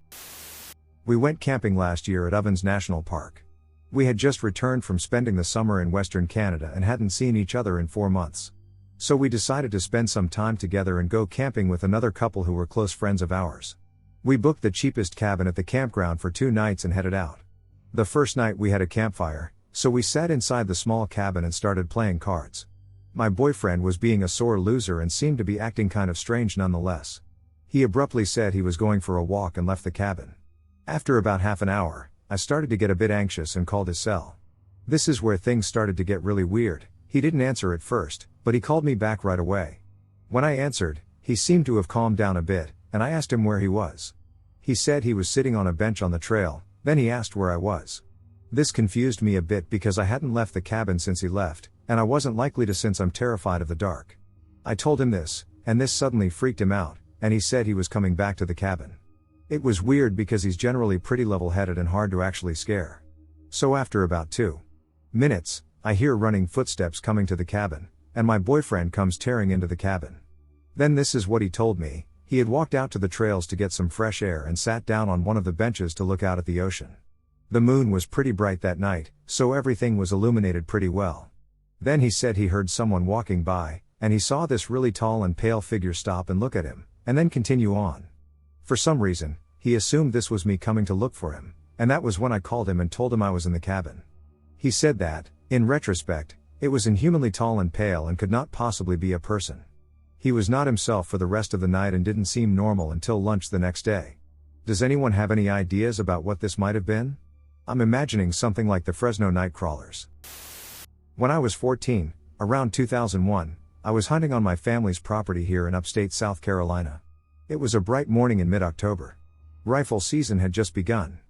We went camping last year at Ovens National Park. We had just returned from spending the summer in Western Canada and hadn't seen each other in 4 months. So we decided to spend some time together and go camping with another couple who were close friends of ours. We booked the cheapest cabin at the campground for 2 nights and headed out. The first night we had a campfire, So we sat inside the small cabin and started playing cards. My boyfriend was being a sore loser and seemed to be acting kind of strange nonetheless. He abruptly said he was going for a walk and left the cabin. After about half an hour, I started to get a bit anxious and called his cell. This is where things started to get really weird. He didn't answer at first, but he called me back right away. When I answered, he seemed to have calmed down a bit, and I asked him where he was. He said he was sitting on a bench on the trail, then he asked where I was. This confused me a bit because I hadn't left the cabin since he left, and I wasn't likely to since I'm terrified of the dark. I told him this, and this suddenly freaked him out, and he said he was coming back to the cabin. It was weird because he's generally pretty level-headed and hard to actually scare. So after about 2 minutes, I hear running footsteps coming to the cabin, and my boyfriend comes tearing into the cabin. Then this is what he told me: he had walked out to the trails to get some fresh air and sat down on one of the benches to look out at the ocean. The moon was pretty bright that night, so everything was illuminated pretty well. Then he said he heard someone walking by, and he saw this really tall and pale figure stop and look at him, and then continue on. For some reason, he assumed this was me coming to look for him, and that was when I called him and told him I was in the cabin. He said that, in retrospect, it was inhumanly tall and pale and could not possibly be a person. He was not himself for the rest of the night and didn't seem normal until lunch the next day. Does anyone have any ideas about what this might have been? I'm imagining something like the Fresno night crawlers. When I was 14, around 2001, I was hunting on my family's property here in upstate South Carolina. It was a bright morning in mid-October. Rifle season had just begun.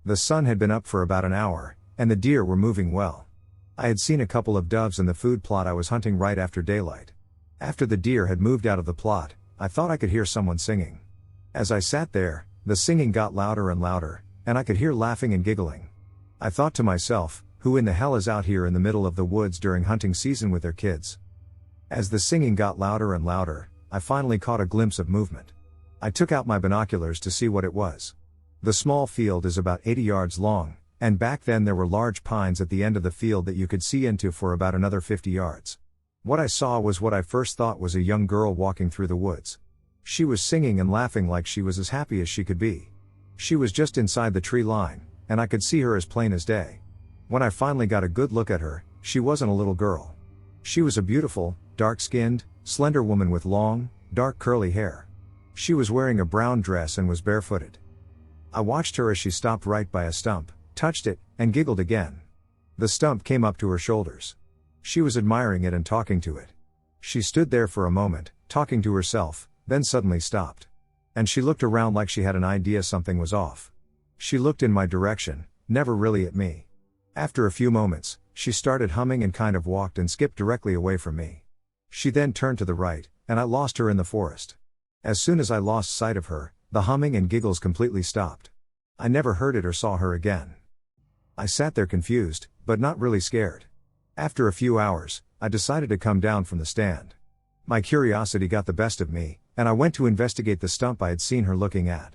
The sun had been up for about an hour, and the deer were moving well. I had seen a couple of doves in the food plot I was hunting right after daylight. After the deer had moved out of the plot, I thought I could hear someone singing. As I sat there, the singing got louder and louder, and I could hear laughing and giggling. I thought to myself, who in the hell is out here in the middle of the woods during hunting season with their kids? As the singing got louder and louder, I finally caught a glimpse of movement. I took out my binoculars to see what it was. The small field is about 80 yards long, and back then there were large pines at the end of the field that you could see into for about another 50 yards. What I saw was what I first thought was a young girl walking through the woods. She was singing and laughing like she was as happy as she could be. She was just inside the tree line, and I could see her as plain as day. When I finally got a good look at her, she wasn't a little girl. She was a beautiful, dark-skinned, slender woman with long, dark curly hair. She was wearing a brown dress and was barefooted. I watched her as she stopped right by a stump, touched it, and giggled again. The stump came up to her shoulders. She was admiring it and talking to it. She stood there for a moment, talking to herself, then suddenly stopped. And she looked around like she had an idea something was off. She looked in my direction, never really at me. After a few moments, she started humming and kind of walked and skipped directly away from me. She then turned to the right, and I lost her in the forest. As soon as I lost sight of her, the humming and giggles completely stopped. I never heard it or saw her again. I sat there confused, but not really scared. After a few hours, I decided to come down from the stand. My curiosity got the best of me, and I went to investigate the stump I had seen her looking at.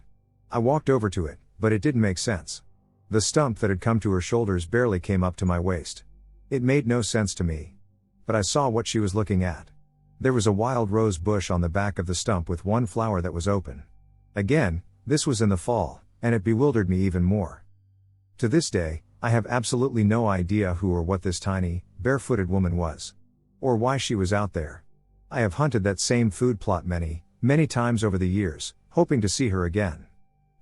I walked over to it, but it didn't make sense. The stump that had come to her shoulders barely came up to my waist. It made no sense to me. But I saw what she was looking at. There was a wild rose bush on the back of the stump with one flower that was open. Again, this was in the fall, and it bewildered me even more. To this day, I have absolutely no idea who or what this tiny, barefooted woman was. Or why she was out there. I have hunted that same food plot many, many times over the years, hoping to see her again.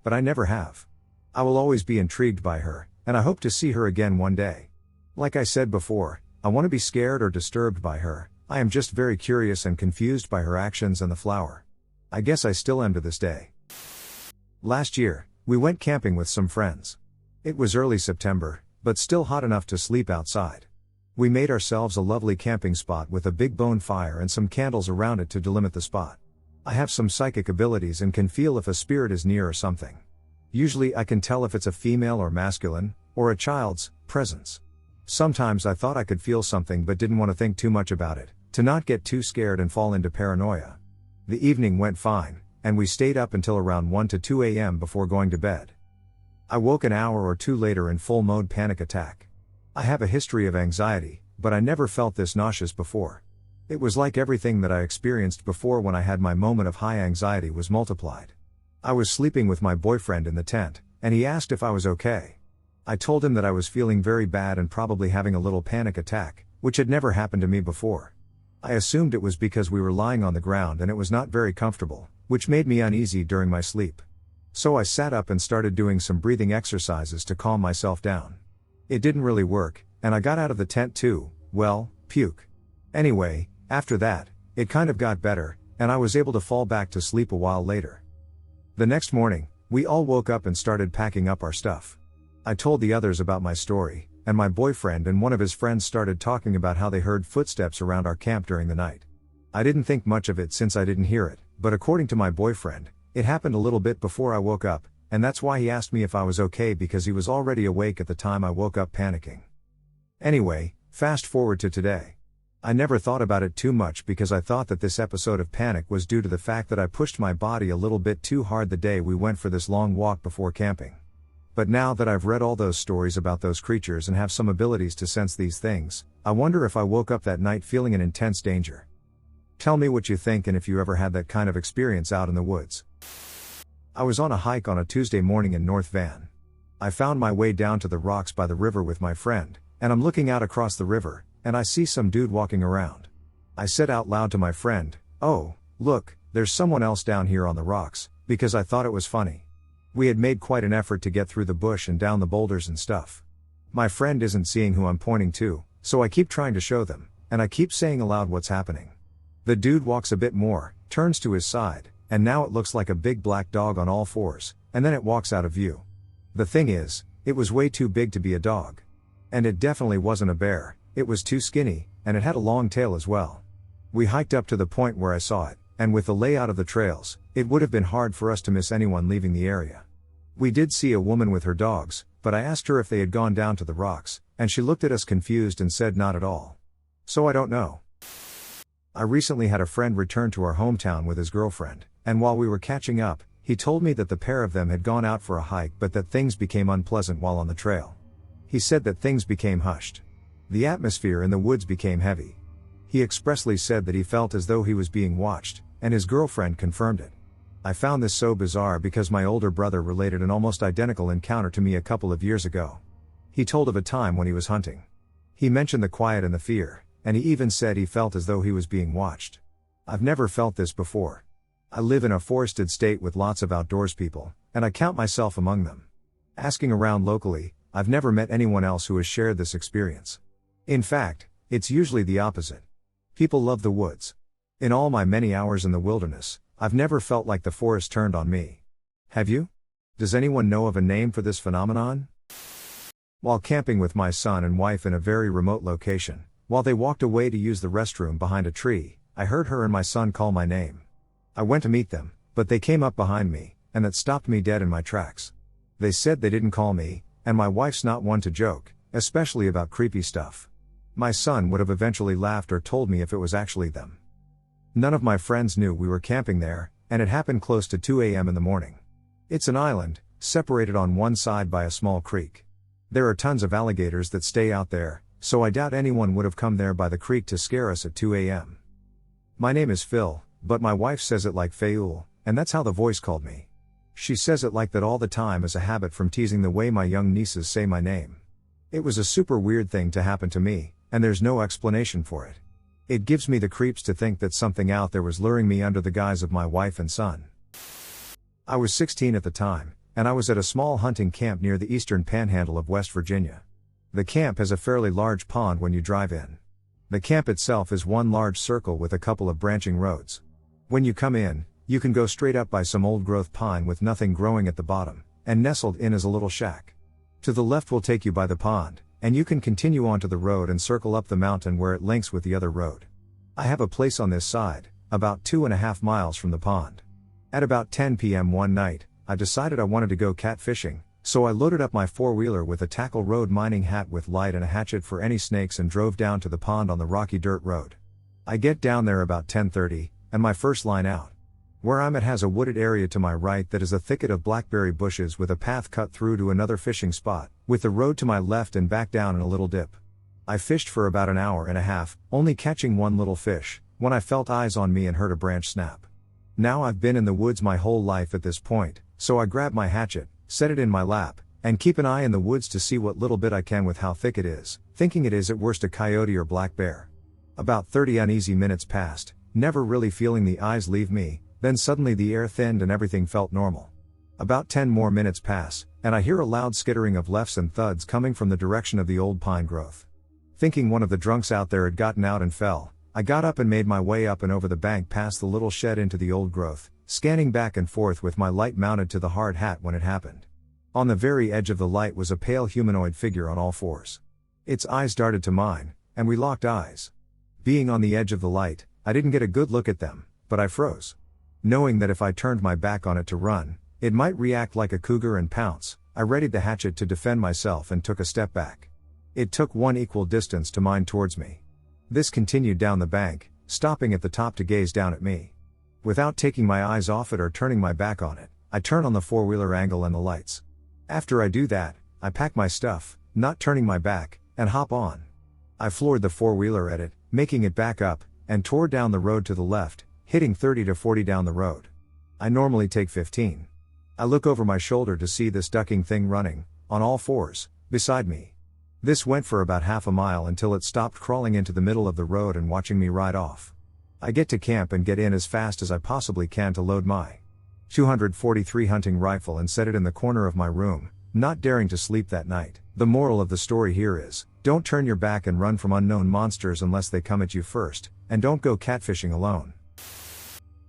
But I never have. I will always be intrigued by her, and I hope to see her again one day. Like I said before, I want to be scared or disturbed by her. I am just very curious and confused by her actions and the flower. I guess I still am to this day. Last year, we went camping with some friends. It was early September, but still hot enough to sleep outside. We made ourselves a lovely camping spot with a big bonfire and some candles around it to delimit the spot. I have some psychic abilities and can feel if a spirit is near or something. Usually I can tell if it's a female or masculine, or a child's presence. Sometimes I thought I could feel something but didn't want to think too much about it, to not get too scared and fall into paranoia. The evening went fine, and we stayed up until around 1 to 2 a.m. before going to bed. I woke an hour or two later in full mode panic attack. I have a history of anxiety, but I never felt this nauseous before. It was like everything that I experienced before when I had my moment of high anxiety was multiplied. I was sleeping with my boyfriend in the tent, and he asked if I was okay. I told him that I was feeling very bad and probably having a little panic attack, which had never happened to me before. I assumed it was because we were lying on the ground and it was not very comfortable, which made me uneasy during my sleep. So I sat up and started doing some breathing exercises to calm myself down. It didn't really work, and I got out of the tent to, well, puke. Anyway, after that, it kind of got better, and I was able to fall back to sleep a while later. The next morning, we all woke up and started packing up our stuff. I told the others about my story, and my boyfriend and one of his friends started talking about how they heard footsteps around our camp during the night. I didn't think much of it since I didn't hear it, but according to my boyfriend, it happened a little bit before I woke up, and that's why he asked me if I was okay because he was already awake at the time I woke up panicking. Anyway, fast forward to today. I never thought about it too much because I thought that this episode of panic was due to the fact that I pushed my body a little bit too hard the day we went for this long walk before camping. But now that I've read all those stories about those creatures and have some abilities to sense these things, I wonder if I woke up that night feeling an intense danger. Tell me what you think and if you ever had that kind of experience out in the woods. I was on a hike on a Tuesday morning in North Van. I found my way down to the rocks by the river with my friend, and I'm looking out across the river, and I see some dude walking around. I said out loud to my friend, "Oh, look, there's someone else down here on the rocks," because I thought it was funny. We had made quite an effort to get through the bush and down the boulders and stuff. My friend isn't seeing who I'm pointing to, so I keep trying to show them, and I keep saying aloud what's happening. The dude walks a bit more, turns to his side, and now it looks like a big black dog on all fours, and then it walks out of view. The thing is, it was way too big to be a dog. And it definitely wasn't a bear, it was too skinny, and it had a long tail as well. We hiked up to the point where I saw it, and with the layout of the trails, it would have been hard for us to miss anyone leaving the area. We did see a woman with her dogs, but I asked her if they had gone down to the rocks, and she looked at us confused and said not at all. So I don't know. I recently had a friend return to our hometown with his girlfriend, and while we were catching up, he told me that the pair of them had gone out for a hike but that things became unpleasant while on the trail. He said that things became hushed. The atmosphere in the woods became heavy. He expressly said that he felt as though he was being watched, and his girlfriend confirmed it. I found this so bizarre because my older brother related an almost identical encounter to me a couple of years ago. He told of a time when he was hunting. He mentioned the quiet and the fear, and he even said he felt as though he was being watched. I've never felt this before. I live in a forested state with lots of outdoors people, and I count myself among them. Asking around locally, I've never met anyone else who has shared this experience. In fact, it's usually the opposite. People love the woods. In all my many hours in the wilderness, I've never felt like the forest turned on me. Have you? Does anyone know of a name for this phenomenon? While camping with my son and wife in a very remote location, while they walked away to use the restroom behind a tree, I heard her and my son call my name. I went to meet them, but they came up behind me, and that stopped me dead in my tracks. They said they didn't call me, and my wife's not one to joke, especially about creepy stuff. My son would have eventually laughed or told me if it was actually them. None of my friends knew we were camping there, and it happened close to 2 a.m. in the morning. It's an island, separated on one side by a small creek. There are tons of alligators that stay out there, so I doubt anyone would have come there by the creek to scare us at 2 a.m. My name is Phil, but my wife says it like Fayoul, and that's how the voice called me. She says it like that all the time as a habit from teasing the way my young nieces say my name. It was a super weird thing to happen to me, and there's no explanation for it. It gives me the creeps to think that something out there was luring me under the guise of my wife and son. I was 16 at the time, and I was at a small hunting camp near the eastern panhandle of West Virginia. The camp has a fairly large pond when you drive in. The camp itself is one large circle with a couple of branching roads. When you come in, you can go straight up by some old-growth pine with nothing growing at the bottom, and nestled in is a little shack. To the left will take you by the pond, and you can continue onto the road and circle up the mountain where it links with the other road. I have a place on this side, about 2.5 miles from the pond. At about 10 p.m. one night, I decided I wanted to go catfishing, so I loaded up my four-wheeler with a tackle road mining hat with light and a hatchet for any snakes and drove down to the pond on the rocky dirt road. I get down there about 10:30, and my first line out. Where I'm at has a wooded area to my right that is a thicket of blackberry bushes with a path cut through to another fishing spot, with the road to my left and back down in a little dip. I fished for about an hour and a half, only catching one little fish, when I felt eyes on me and heard a branch snap. Now I've been in the woods my whole life at this point, so I grabbed my hatchet, set it in my lap, and keep an eye in the woods to see what little bit I can with how thick it is, thinking it is at worst a coyote or black bear. About 30 uneasy minutes passed, never really feeling the eyes leave me, then suddenly the air thinned and everything felt normal. About 10 more minutes pass, and I hear a loud skittering of lefts and thuds coming from the direction of the old pine growth. Thinking one of the drunks out there had gotten out and fell, I got up and made my way up and over the bank past the little shed into the old growth, scanning back and forth with my light mounted to the hard hat when it happened. On the very edge of the light was a pale humanoid figure on all fours. Its eyes darted to mine, and we locked eyes. Being on the edge of the light, I didn't get a good look at them, but I froze. Knowing that if I turned my back on it to run, it might react like a cougar and pounce, I readied the hatchet to defend myself and took a step back. It took one equal distance to mine towards me. This continued down the bank, stopping at the top to gaze down at me. Without taking my eyes off it or turning my back on it, I turn on the four-wheeler angle and the lights. After I do that, I pack my stuff, not turning my back, and hop on. I floored the four-wheeler at it, making it back up, and tore down the road to the left, hitting 30 to 40 down the road. I normally take 15. I look over my shoulder to see this ducking thing running, on all fours, beside me. This went for about half a mile until it stopped crawling into the middle of the road and watching me ride off. I get to camp and get in as fast as I possibly can to load my 243 hunting rifle and set it in the corner of my room, not daring to sleep that night. The moral of the story here is, don't turn your back and run from unknown monsters unless they come at you first, and don't go catfishing alone.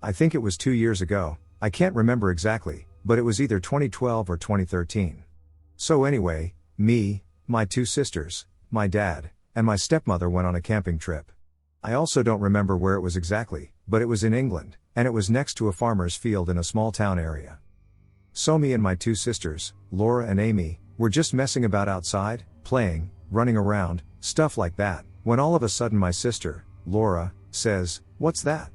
I think it was 2 years ago, I can't remember exactly, but it was either 2012 or 2013. So anyway, me, my 2 sisters, my dad, and my stepmother went on a camping trip. I also don't remember where it was exactly, but it was in England, and it was next to a farmer's field in a small town area. So me and my 2 sisters, Laura and Amy, were just messing about outside, playing, running around, stuff like that, when all of a sudden my sister, Laura, says, "What's that?"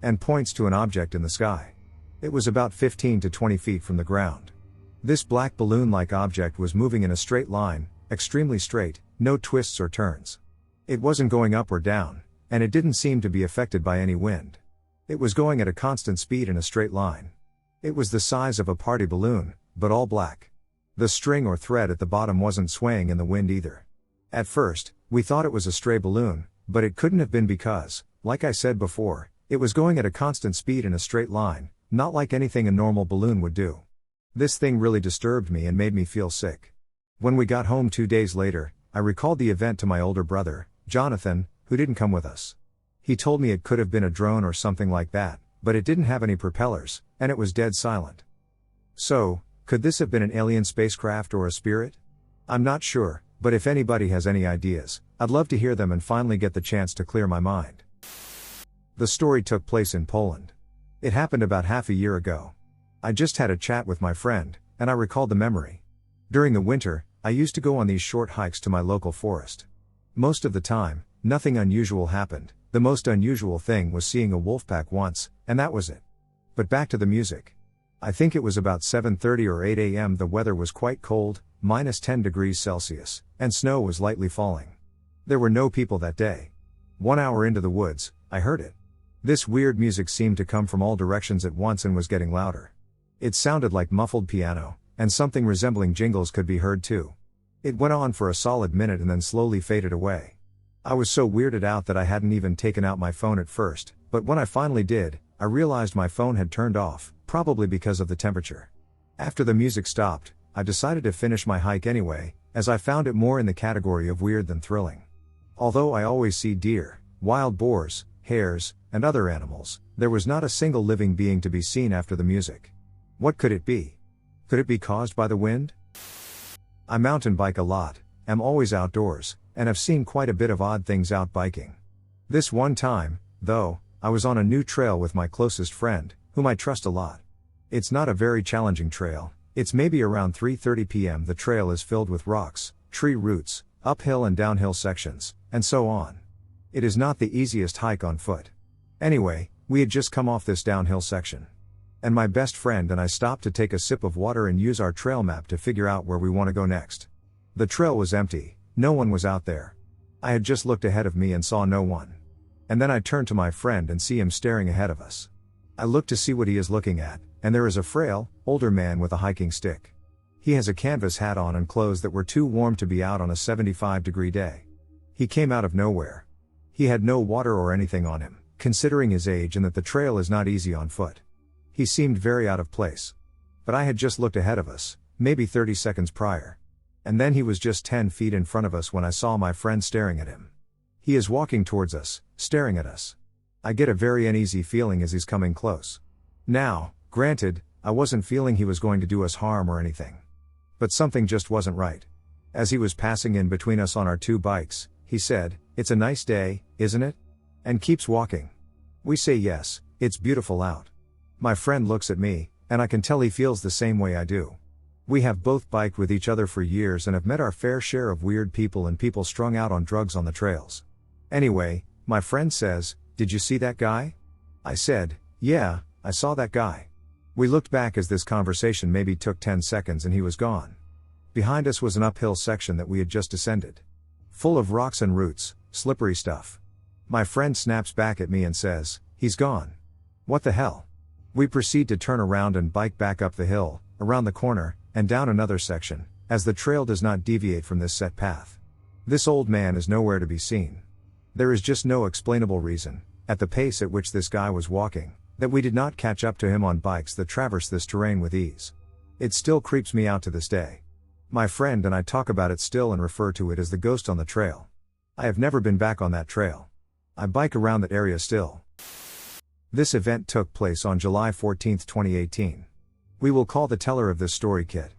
and points to an object in the sky. It was about 15 to 20 feet from the ground. This black balloon-like object was moving in a straight line, extremely straight, no twists or turns. It wasn't going up or down, and it didn't seem to be affected by any wind. It was going at a constant speed in a straight line. It was the size of a party balloon, but all black. The string or thread at the bottom wasn't swaying in the wind either. At first, we thought it was a stray balloon, but it couldn't have been because, like I said before, it was going at a constant speed in a straight line, not like anything a normal balloon would do. This thing really disturbed me and made me feel sick. When we got home 2 days later, I recalled the event to my older brother, Jonathan, who didn't come with us. He told me it could have been a drone or something like that, but it didn't have any propellers, and it was dead silent. So, could this have been an alien spacecraft or a spirit? I'm not sure, but if anybody has any ideas, I'd love to hear them and finally get the chance to clear my mind. The story took place in Poland. It happened about half a year ago. I just had a chat with my friend, and I recalled the memory. During the winter, I used to go on these short hikes to my local forest. Most of the time, nothing unusual happened. The most unusual thing was seeing a wolf pack once, and that was it. But back to the music. I think it was about 7:30 or 8 a.m. The weather was quite cold, minus 10 degrees Celsius, and snow was lightly falling. There were no people that day. 1 hour into the woods, I heard it. This weird music seemed to come from all directions at once and was getting louder. It sounded like muffled piano, and something resembling jingles could be heard too. It went on for a solid minute and then slowly faded away. I was so weirded out that I hadn't even taken out my phone at first, but when I finally did, I realized my phone had turned off, probably because of the temperature. After the music stopped, I decided to finish my hike anyway, as I found it more in the category of weird than thrilling. Although I always see deer, wild boars, hares, and other animals, there was not a single living being to be seen after the music. What could it be? Could it be caused by the wind? I mountain bike a lot, am always outdoors, and have seen quite a bit of odd things out biking. This one time, though, I was on a new trail with my closest friend, whom I trust a lot. It's not a very challenging trail. It's maybe around 3:30 p.m. The trail is filled with rocks, tree roots, uphill and downhill sections, and so on. It is not the easiest hike on foot. Anyway, we had just come off this downhill section. And my best friend and I stopped to take a sip of water and use our trail map to figure out where we want to go next. The trail was empty, no one was out there. I had just looked ahead of me and saw no one. And then I turned to my friend and see him staring ahead of us. I look to see what he is looking at, and there is a frail, older man with a hiking stick. He has a canvas hat on and clothes that were too warm to be out on a 75-degree day. He came out of nowhere. He had no water or anything on him, considering his age and that the trail is not easy on foot. He seemed very out of place. But I had just looked ahead of us, maybe 30 seconds prior. And then he was just 10 feet in front of us when I saw my friend staring at him. He is walking towards us, staring at us. I get a very uneasy feeling as he's coming close. Now, granted, I wasn't feeling he was going to do us harm or anything. But something just wasn't right. As he was passing in between us on our two bikes, he said, "It's a nice day, isn't it?" And keeps walking. We say yes, it's beautiful out. My friend looks at me, and I can tell he feels the same way I do. We have both biked with each other for years and have met our fair share of weird people and people strung out on drugs on the trails. Anyway, my friend says, "Did you see that guy?" I said, "Yeah, I saw that guy." We looked back as this conversation maybe took 10 seconds and he was gone. Behind us was an uphill section that we had just descended. Full of rocks and roots, slippery stuff. My friend snaps back at me and says, "He's gone." What the hell? We proceed to turn around and bike back up the hill, around the corner, and down another section, as the trail does not deviate from this set path. This old man is nowhere to be seen. There is just no explainable reason, at the pace at which this guy was walking, that we did not catch up to him on bikes that traverse this terrain with ease. It still creeps me out to this day. My friend and I talk about it still and refer to it as the ghost on the trail. I have never been back on that trail. I bike around that area still. This event took place on July 14, 2018. We will call the teller of this story Kit.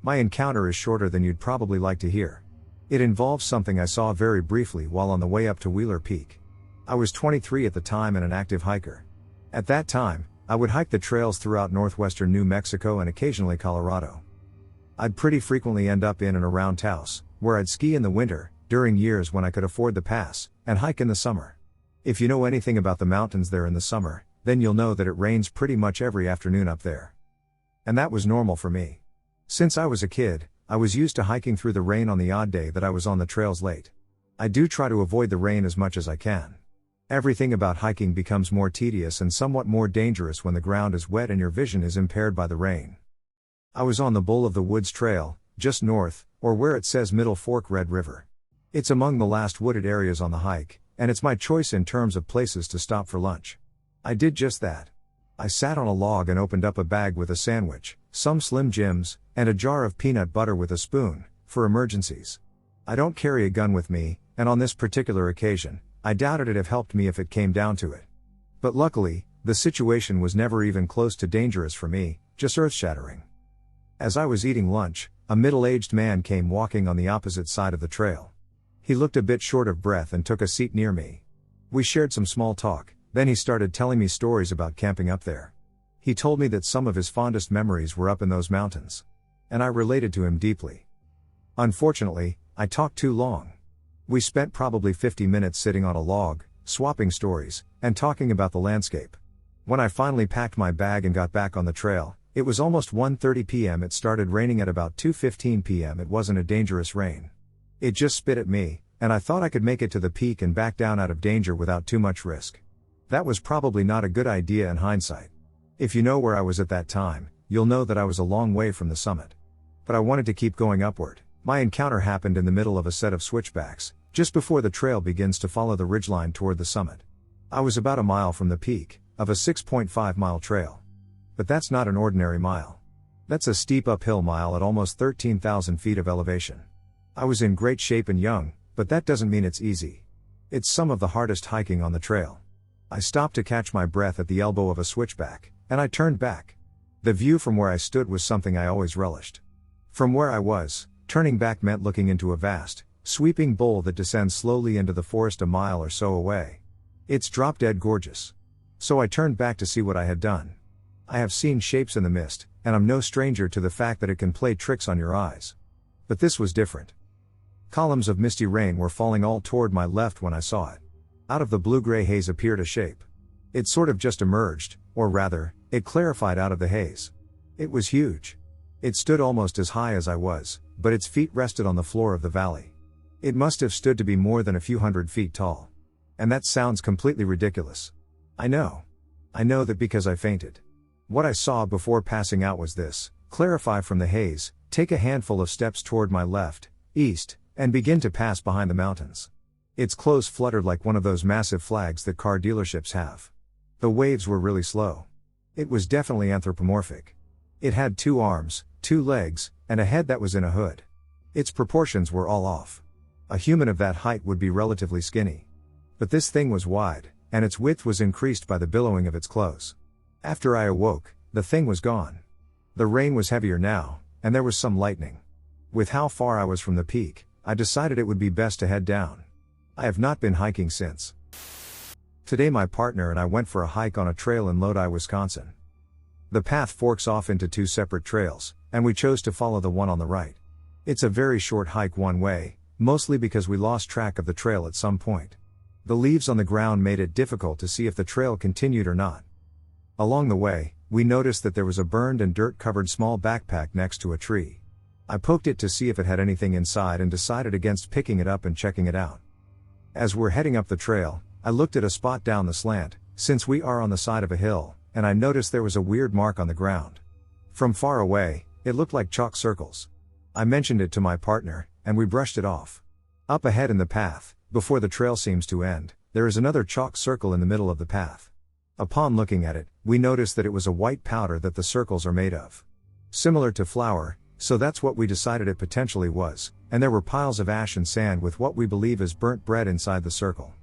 My encounter is shorter than you'd probably like to hear. It involves something I saw very briefly while on the way up to Wheeler Peak. I was 23 at the time and an active hiker. At that time, I would hike the trails throughout northwestern New Mexico and occasionally Colorado. I'd pretty frequently end up in and around Taos, where I'd ski in the winter, during years when I could afford the pass, and hike in the summer. If you know anything about the mountains there in the summer, then you'll know that it rains pretty much every afternoon up there. And that was normal for me. Since I was a kid, I was used to hiking through the rain on the odd day that I was on the trails late. I do try to avoid the rain as much as I can. Everything about hiking becomes more tedious and somewhat more dangerous when the ground is wet and your vision is impaired by the rain. I was on the Bull of the Woods Trail, just north, or where it says Middle Fork Red River. It's among the last wooded areas on the hike, and it's my choice in terms of places to stop for lunch. I did just that. I sat on a log and opened up a bag with a sandwich, some Slim Jims, and a jar of peanut butter with a spoon, for emergencies. I don't carry a gun with me, and on this particular occasion, I doubt it'd have helped me if it came down to it. But luckily, the situation was never even close to dangerous for me, just earth-shattering. As I was eating lunch, a middle-aged man came walking on the opposite side of the trail. He looked a bit short of breath and took a seat near me. We shared some small talk, then he started telling me stories about camping up there. He told me that some of his fondest memories were up in those mountains. And I related to him deeply. Unfortunately, I talked too long. We spent probably 50 minutes sitting on a log, swapping stories, and talking about the landscape. When I finally packed my bag and got back on the trail, it was almost 1:30 p.m. It started raining at about 2:15 p.m. It wasn't a dangerous rain. It just spit at me, and I thought I could make it to the peak and back down out of danger without too much risk. That was probably not a good idea in hindsight. If you know where I was at that time, you'll know that I was a long way from the summit. But I wanted to keep going upward. My encounter happened in the middle of a set of switchbacks, just before the trail begins to follow the ridgeline toward the summit. I was about a mile from the peak, of a 6.5-mile trail. But that's not an ordinary mile. That's a steep uphill mile at almost 13,000 feet of elevation. I was in great shape and young, but that doesn't mean it's easy. It's some of the hardest hiking on the trail. I stopped to catch my breath at the elbow of a switchback, and I turned back. The view from where I stood was something I always relished. From where I was, turning back meant looking into a vast, sweeping bowl that descends slowly into the forest a mile or so away. It's drop-dead gorgeous. So I turned back to see what I had done. I have seen shapes in the mist, and I'm no stranger to the fact that it can play tricks on your eyes. But this was different. Columns of misty rain were falling all toward my left when I saw it. Out of the blue-gray haze appeared a shape. It sort of just emerged, or rather, it clarified out of the haze. It was huge. It stood almost as high as I was, but its feet rested on the floor of the valley. It must have stood to be more than a few hundred feet tall. And that sounds completely ridiculous. I know. I know that because I fainted. What I saw before passing out was this: clarify from the haze, take a handful of steps toward my left, east, and begin to pass behind the mountains. Its clothes fluttered like one of those massive flags that car dealerships have. The waves were really slow. It was definitely anthropomorphic. It had 2 arms, 2 legs, and a head that was in a hood. Its proportions were all off. A human of that height would be relatively skinny. But this thing was wide, and its width was increased by the billowing of its clothes. After I awoke, the thing was gone. The rain was heavier now, and there was some lightning. With how far I was from the peak, I decided it would be best to head down. I have not been hiking since. Today my partner and I went for a hike on a trail in Lodi, Wisconsin. The path forks off into 2 separate trails, and we chose to follow the one on the right. It's a very short hike one way, mostly because we lost track of the trail at some point. The leaves on the ground made it difficult to see if the trail continued or not. Along the way, we noticed that there was a burned and dirt-covered small backpack next to a tree. I poked it to see if it had anything inside and decided against picking it up and checking it out. As we're heading up the trail, I looked at a spot down the slant, since we are on the side of a hill, and I noticed there was a weird mark on the ground. From far away, it looked like chalk circles. I mentioned it to my partner, and we brushed it off. Up ahead in the path, before the trail seems to end, there is another chalk circle in the middle of the path. Upon looking at it, we noticed that it was a white powder that the circles are made of. Similar to flour, so that's what we decided it potentially was, and there were piles of ash and sand with what we believe is burnt bread inside the circle.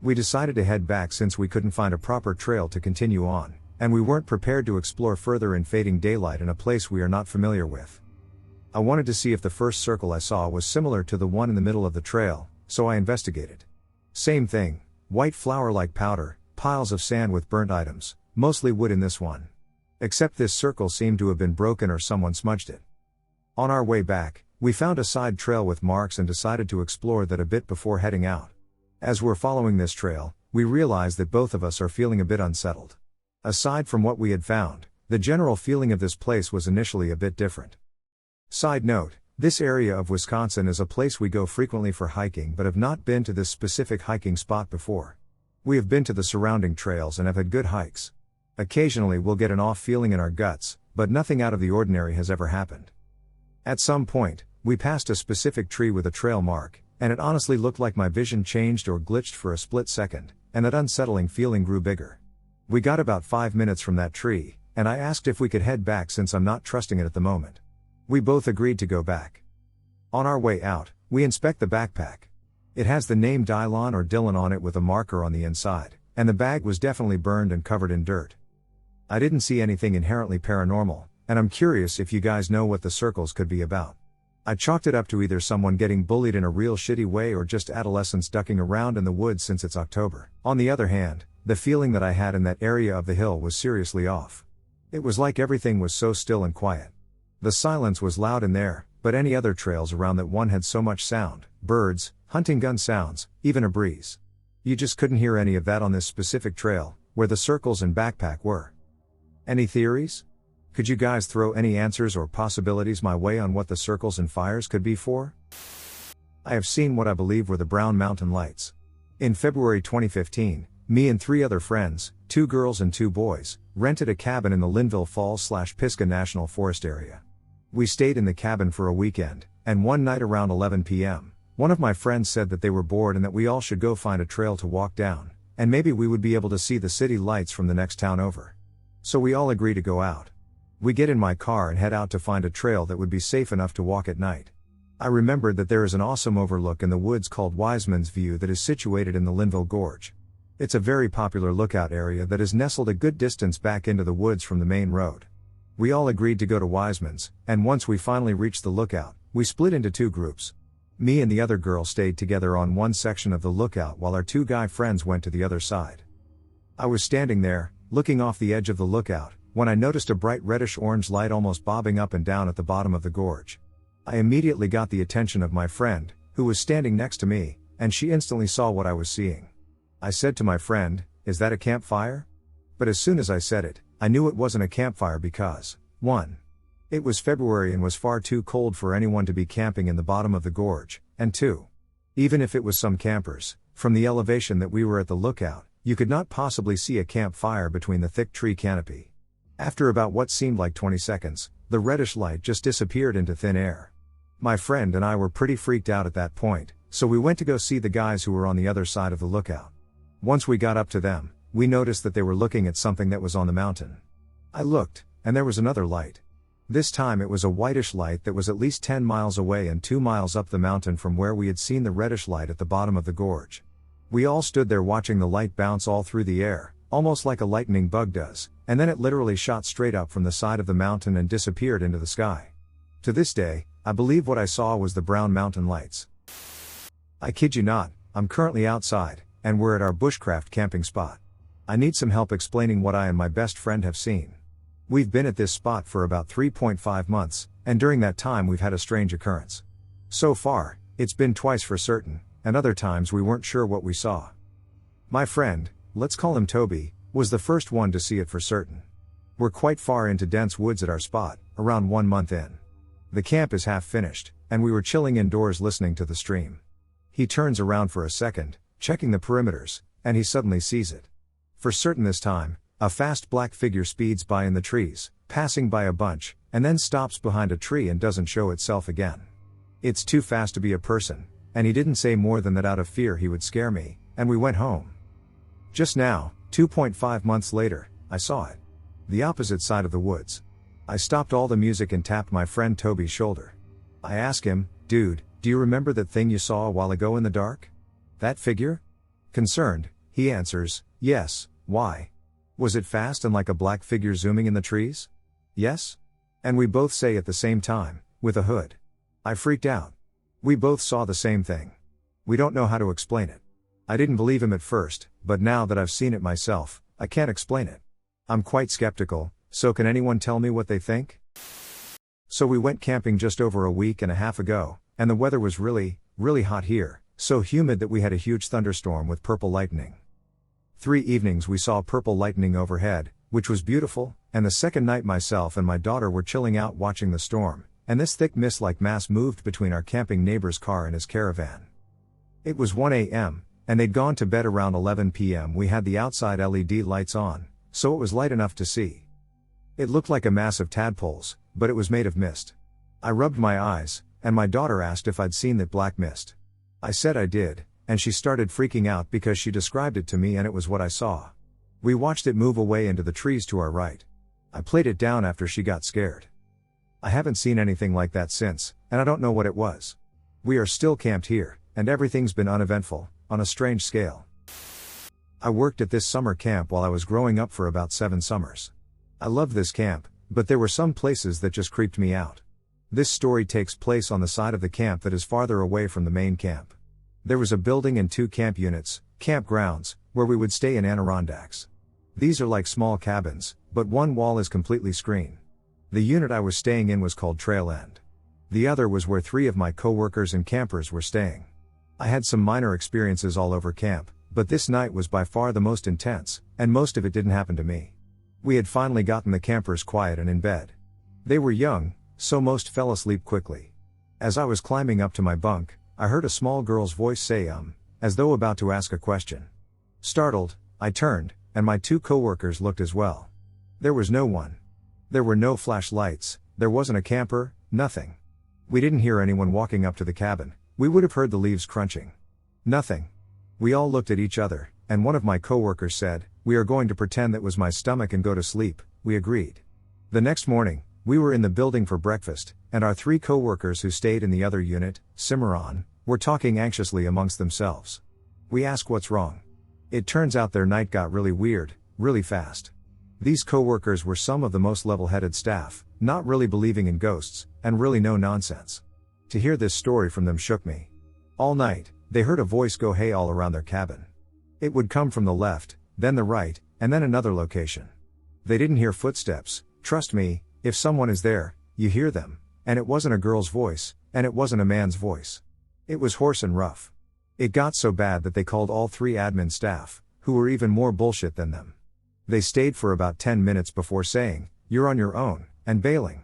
We decided to head back since we couldn't find a proper trail to continue on, and we weren't prepared to explore further in fading daylight in a place we are not familiar with. I wanted to see if the first circle I saw was similar to the one in the middle of the trail, so I investigated. Same thing, white flour-like powder, piles of sand with burnt items, mostly wood in this one. Except this circle seemed to have been broken or someone smudged it. On our way back, we found a side trail with marks and decided to explore that a bit before heading out. As we're following this trail, we realize that both of us are feeling a bit unsettled. Aside from what we had found, the general feeling of this place was initially a bit different. Side note, this area of Wisconsin is a place we go frequently for hiking but have not been to this specific hiking spot before. We have been to the surrounding trails and have had good hikes. Occasionally we'll get an off feeling in our guts, but nothing out of the ordinary has ever happened. At some point, we passed a specific tree with a trail mark, and it honestly looked like my vision changed or glitched for a split second, and that unsettling feeling grew bigger. We got about 5 minutes from that tree, and I asked if we could head back since I'm not trusting it at the moment. We both agreed to go back. On our way out, we inspect the backpack. It has the name Dylon or Dylan on it with a marker on the inside, and the bag was definitely burned and covered in dirt. I didn't see anything inherently paranormal, and I'm curious if you guys know what the circles could be about. I chalked it up to either someone getting bullied in a real shitty way or just adolescents ducking around in the woods since it's October. On the other hand, the feeling that I had in that area of the hill was seriously off. It was like everything was so still and quiet. The silence was loud in there, but any other trails around that one had so much sound, birds, hunting gun sounds, even a breeze. You just couldn't hear any of that on this specific trail, where the circles and backpack were. Any theories? Could you guys throw any answers or possibilities my way on what the circles and fires could be for? I have seen what I believe were the Brown Mountain Lights. In February 2015, me and 3 other friends, 2 girls and 2 boys, rented a cabin in the Linville Falls/Pisgah National Forest area. We stayed in the cabin for a weekend, and one night around 11 p.m., one of my friends said that they were bored and that we all should go find a trail to walk down, and maybe we would be able to see the city lights from the next town over. So we all agree to go out. We get in my car and head out to find a trail that would be safe enough to walk at night. I remembered that there is an awesome overlook in the woods called Wiseman's View that is situated in the Linville Gorge. It's a very popular lookout area that is nestled a good distance back into the woods from the main road. We all agreed to go to Wiseman's, and once we finally reached the lookout, we split into 2 groups. Me and the other girl stayed together on one section of the lookout while our 2 guy friends went to the other side. I was standing there, looking off the edge of the lookout, when I noticed a bright reddish-orange light almost bobbing up and down at the bottom of the gorge. I immediately got the attention of my friend, who was standing next to me, and she instantly saw what I was seeing. I said to my friend, "Is that a campfire?" But as soon as I said it, I knew it wasn't a campfire because, 1. It was February and was far too cold for anyone to be camping in the bottom of the gorge, and 2. Even if it was some campers, from the elevation that we were at the lookout, you could not possibly see a campfire between the thick tree canopy. After about what seemed like 20 seconds, the reddish light just disappeared into thin air. My friend and I were pretty freaked out at that point, so we went to go see the guys who were on the other side of the lookout. Once we got up to them, we noticed that they were looking at something that was on the mountain. I looked, and there was another light. This time it was a whitish light that was at least 10 miles away and 2 miles up the mountain from where we had seen the reddish light at the bottom of the gorge. We all stood there watching the light bounce all through the air, almost like a lightning bug does, and then it literally shot straight up from the side of the mountain and disappeared into the sky. To this day, I believe what I saw was the brown mountain lights. I kid you not, I'm currently outside, and we're at our bushcraft camping spot. I need some help explaining what I and my best friend have seen. We've been at this spot for about 3.5 months, and during that time we've had a strange occurrence. So far, it's been twice for certain, and other times we weren't sure what we saw. My friend, let's call him Toby, was the first one to see it for certain. We're quite far into dense woods at our spot, around 1 month in. The camp is half finished, and we were chilling indoors listening to the stream. He turns around for a second, checking the perimeters, and he suddenly sees it. For certain this time, a fast black figure speeds by in the trees, passing by a bunch, and then stops behind a tree and doesn't show itself again. It's too fast to be a person, and he didn't say more than that out of fear he would scare me, and we went home. Just now, 2.5 months later, I saw it. The opposite side of the woods. I stopped all the music and tapped my friend Toby's shoulder. I asked him, "Dude, do you remember that thing you saw a while ago in the dark? That figure?" Concerned, he answers, "Yes, why? Was it fast and like a black figure zooming in the trees?" "Yes?" And we both say at the same time, "With a hood." I freaked out. We both saw the same thing. We don't know how to explain it. I didn't believe him at first, but now that I've seen it myself, I can't explain it. I'm quite skeptical, so can anyone tell me what they think? So we went camping just over a week and a half ago, and the weather was really hot here, so humid that we had a huge thunderstorm with purple lightning. 3 evenings we saw purple lightning overhead, which was beautiful, and the second night myself and my daughter were chilling out watching the storm, and this thick mist-like mass moved between our camping neighbor's car and his caravan. It was 1 a.m., and they'd gone to bed around 11 p.m. We had the outside LED lights on, so it was light enough to see. It looked like a mass of tadpoles, but it was made of mist. I rubbed my eyes, and my daughter asked if I'd seen that black mist. I said I did, and she started freaking out because she described it to me and it was what I saw. We watched it move away into the trees to our right. I played it down after she got scared. I haven't seen anything like that since, and I don't know what it was. We are still camped here, and everything's been uneventful, on a strange scale. I worked at this summer camp while I was growing up for about 7 summers. I loved this camp, but there were some places that just creeped me out. This story takes place on the side of the camp that is farther away from the main camp. There was a building and 2 camp units, campgrounds, where we would stay in Adirondacks. These are like small cabins, but one wall is completely screened. The unit I was staying in was called Trail End. The other was where 3 of my coworkers and campers were staying. I had some minor experiences all over camp, but this night was by far the most intense, and most of it didn't happen to me. We had finally gotten the campers quiet and in bed. They were young, so most fell asleep quickly. As I was climbing up to my bunk, I heard a small girl's voice say as though about to ask a question. Startled, I turned, and my 2 coworkers looked as well. There was no one. There were no flashlights, there wasn't a camper, nothing. We didn't hear anyone walking up to the cabin. We would have heard the leaves crunching. Nothing. We all looked at each other, and one of my coworkers said, "We are going to pretend that was my stomach and go to sleep." We agreed. The next morning, we were in the building for breakfast, and our 3 coworkers who stayed in the other unit, Cimarron, were talking anxiously amongst themselves. We asked what's wrong. It turns out their night got really weird, really fast. These coworkers were some of the most level-headed staff, not really believing in ghosts, and really no nonsense. To hear this story from them shook me. All night, they heard a voice go hey all around their cabin. It would come from the left, then the right, and then another location. They didn't hear footsteps. Trust me, if someone is there, you hear them, and it wasn't a girl's voice, and it wasn't a man's voice. It was hoarse and rough. It got so bad that they called all 3 admin staff, who were even more bullshit than them. They stayed for about 10 minutes before saying, "You're on your own," and bailing.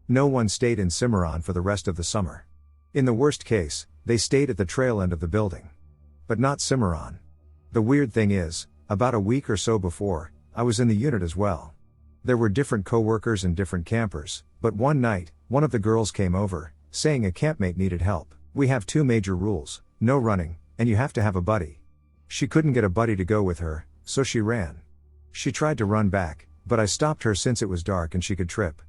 No one stayed in Cimarron for the rest of the summer. In the worst case, they stayed at the trail end of the building. But not Cimarron. The weird thing is, about a week or so before, I was in the unit as well. There were different coworkers and different campers, But one night, one of the girls came over, saying a campmate needed help. We have two major rules: no running, and you have to have a buddy. She couldn't get a buddy to go with her, so she ran. She tried to run back, but I stopped her since it was dark and she could trip.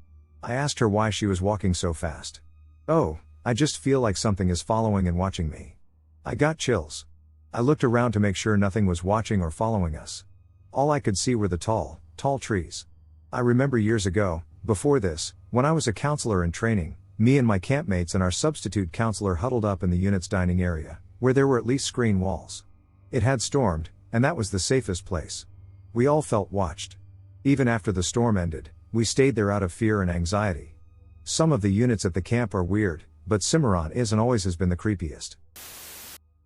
I asked her why she was walking so fast. "Oh, I just feel like something is following and watching me." I got chills. I looked around to make sure nothing was watching or following us. All I could see were the tall trees. I remember years ago, before this, when I was a counselor in training, me and my campmates and our substitute counselor huddled up in the unit's dining area, where there were at least screen walls. It had stormed, and that was the safest place. We all felt watched. Even after the storm ended, we stayed there out of fear and anxiety. Some of the units at the camp are weird, but Cimarron is and always has been the creepiest.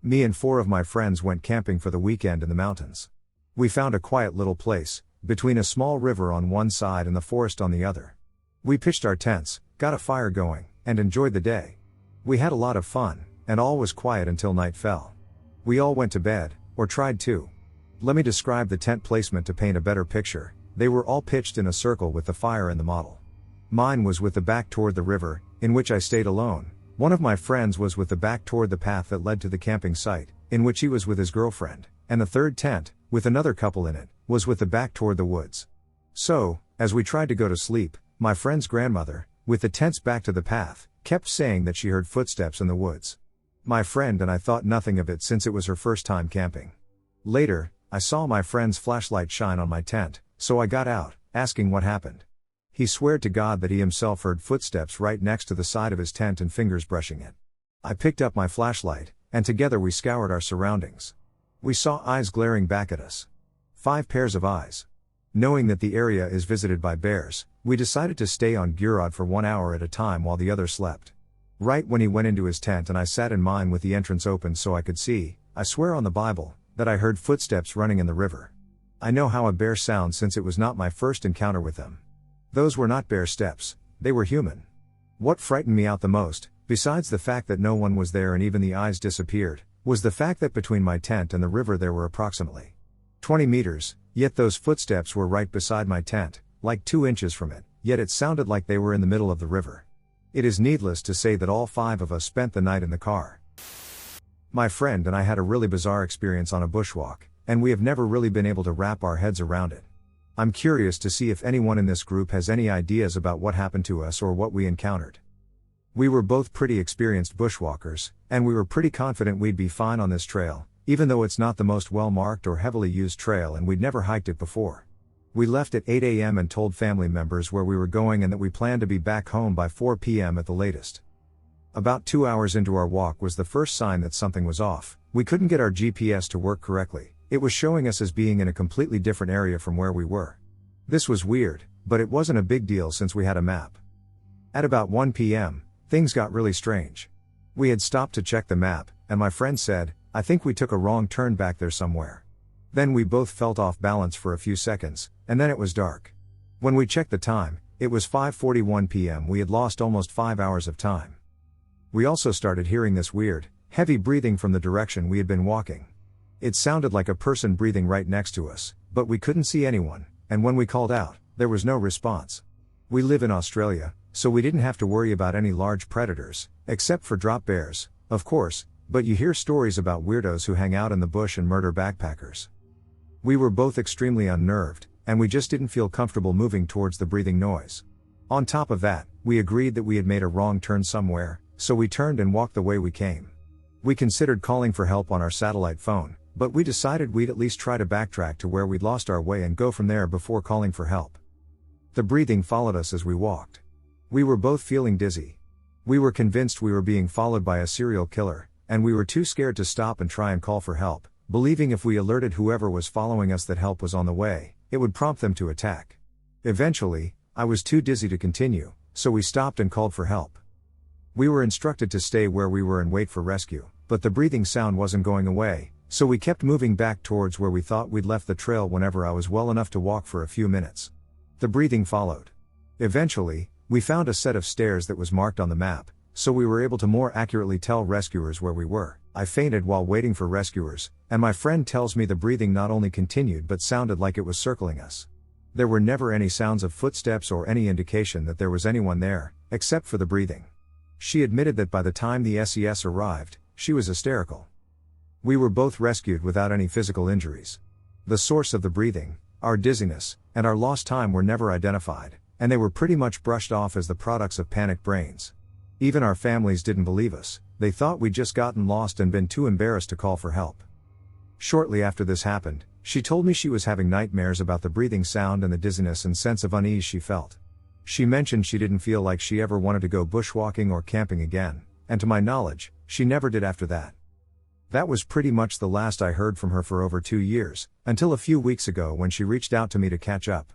Me and 4 of my friends went camping for the weekend in the mountains. We found a quiet little place, between a small river on one side and the forest on the other. We pitched our tents, got a fire going, and enjoyed the day. We had a lot of fun, and all was quiet until night fell. We all went to bed, or tried to. Let me describe the tent placement to paint a better picture. They were all pitched in a circle with the fire in the model. Mine was with the back toward the river, in which I stayed alone. One of my friends was with the back toward the path that led to the camping site, in which he was with his girlfriend, and the third tent, with another couple in it, was with the back toward the woods. So, as we tried to go to sleep, my friend's grandmother, with the tents back to the path, kept saying that she heard footsteps in the woods. My friend and I thought nothing of it since it was her first time camping. Later, I saw my friend's flashlight shine on my tent, so I got out, asking what happened. He swore to God that he himself heard footsteps right next to the side of his tent and fingers brushing it. I picked up my flashlight, and together we scoured our surroundings. We saw eyes glaring back at us. 5 pairs of eyes. Knowing that the area is visited by bears, we decided to stay on Gorge for 1 hour at a time while the other slept. Right when he went into his tent and I sat in mine with the entrance open so I could see, I swear on the Bible, that I heard footsteps running in the river. I know how a bear sounds since it was not my first encounter with them. Those were not bear steps, they were human. What frightened me out the most, besides the fact that no one was there and even the eyes disappeared, was the fact that between my tent and the river there were approximately 20 meters, yet those footsteps were right beside my tent, like 2 inches from it, yet it sounded like they were in the middle of the river. It is needless to say that all 5 of us spent the night in the car. My friend and I had a really bizarre experience on a bushwalk, and we have never really been able to wrap our heads around it. I'm curious to see if anyone in this group has any ideas about what happened to us or what we encountered. We were both pretty experienced bushwalkers, and we were pretty confident we'd be fine on this trail, even though it's not the most well-marked or heavily used trail and we'd never hiked it before. We left at 8 a.m. and told family members where we were going and that we planned to be back home by 4 p.m. at the latest. About 2 hours into our walk was the first sign that something was off. We couldn't get our GPS to work correctly. It was showing us as being in a completely different area from where we were. This was weird, but it wasn't a big deal since we had a map. At about 1 p.m., things got really strange. We had stopped to check the map, and my friend said, "I think we took a wrong turn back there somewhere." Then we both felt off balance for a few seconds, and then it was dark. When we checked the time, it was 5:41 p.m. We had lost almost 5 hours of time. We also started hearing this weird, heavy breathing from the direction we had been walking. It sounded like a person breathing right next to us, but we couldn't see anyone, and when we called out, there was no response. We live in Australia, so we didn't have to worry about any large predators, except for drop bears, of course, but you hear stories about weirdos who hang out in the bush and murder backpackers. We were both extremely unnerved, and we just didn't feel comfortable moving towards the breathing noise. On top of that, we agreed that we had made a wrong turn somewhere, so we turned and walked the way we came. We considered calling for help on our satellite phone, but we decided we'd at least try to backtrack to where we'd lost our way and go from there before calling for help. The breathing followed us as we walked. We were both feeling dizzy. We were convinced we were being followed by a serial killer, and we were too scared to stop and try and call for help, believing if we alerted whoever was following us that help was on the way, it would prompt them to attack. Eventually, I was too dizzy to continue, so we stopped and called for help. We were instructed to stay where we were and wait for rescue, but the breathing sound wasn't going away, so we kept moving back towards where we thought we'd left the trail whenever I was well enough to walk for a few minutes. The breathing followed. Eventually, we found a set of stairs that was marked on the map, so we were able to more accurately tell rescuers where we were. I fainted while waiting for rescuers, and my friend tells me the breathing not only continued but sounded like it was circling us. There were never any sounds of footsteps or any indication that there was anyone there, except for the breathing. She admitted that by the time the SES arrived, she was hysterical. We were both rescued without any physical injuries. The source of the breathing, our dizziness, and our lost time were never identified, and they were pretty much brushed off as the products of panicked brains. Even our families didn't believe us, they thought we'd just gotten lost and been too embarrassed to call for help. Shortly after this happened, she told me she was having nightmares about the breathing sound and the dizziness and sense of unease she felt. She mentioned she didn't feel like she ever wanted to go bushwalking or camping again, and to my knowledge, she never did after that. That was pretty much the last I heard from her for over 2 years, until a few weeks ago when she reached out to me to catch up.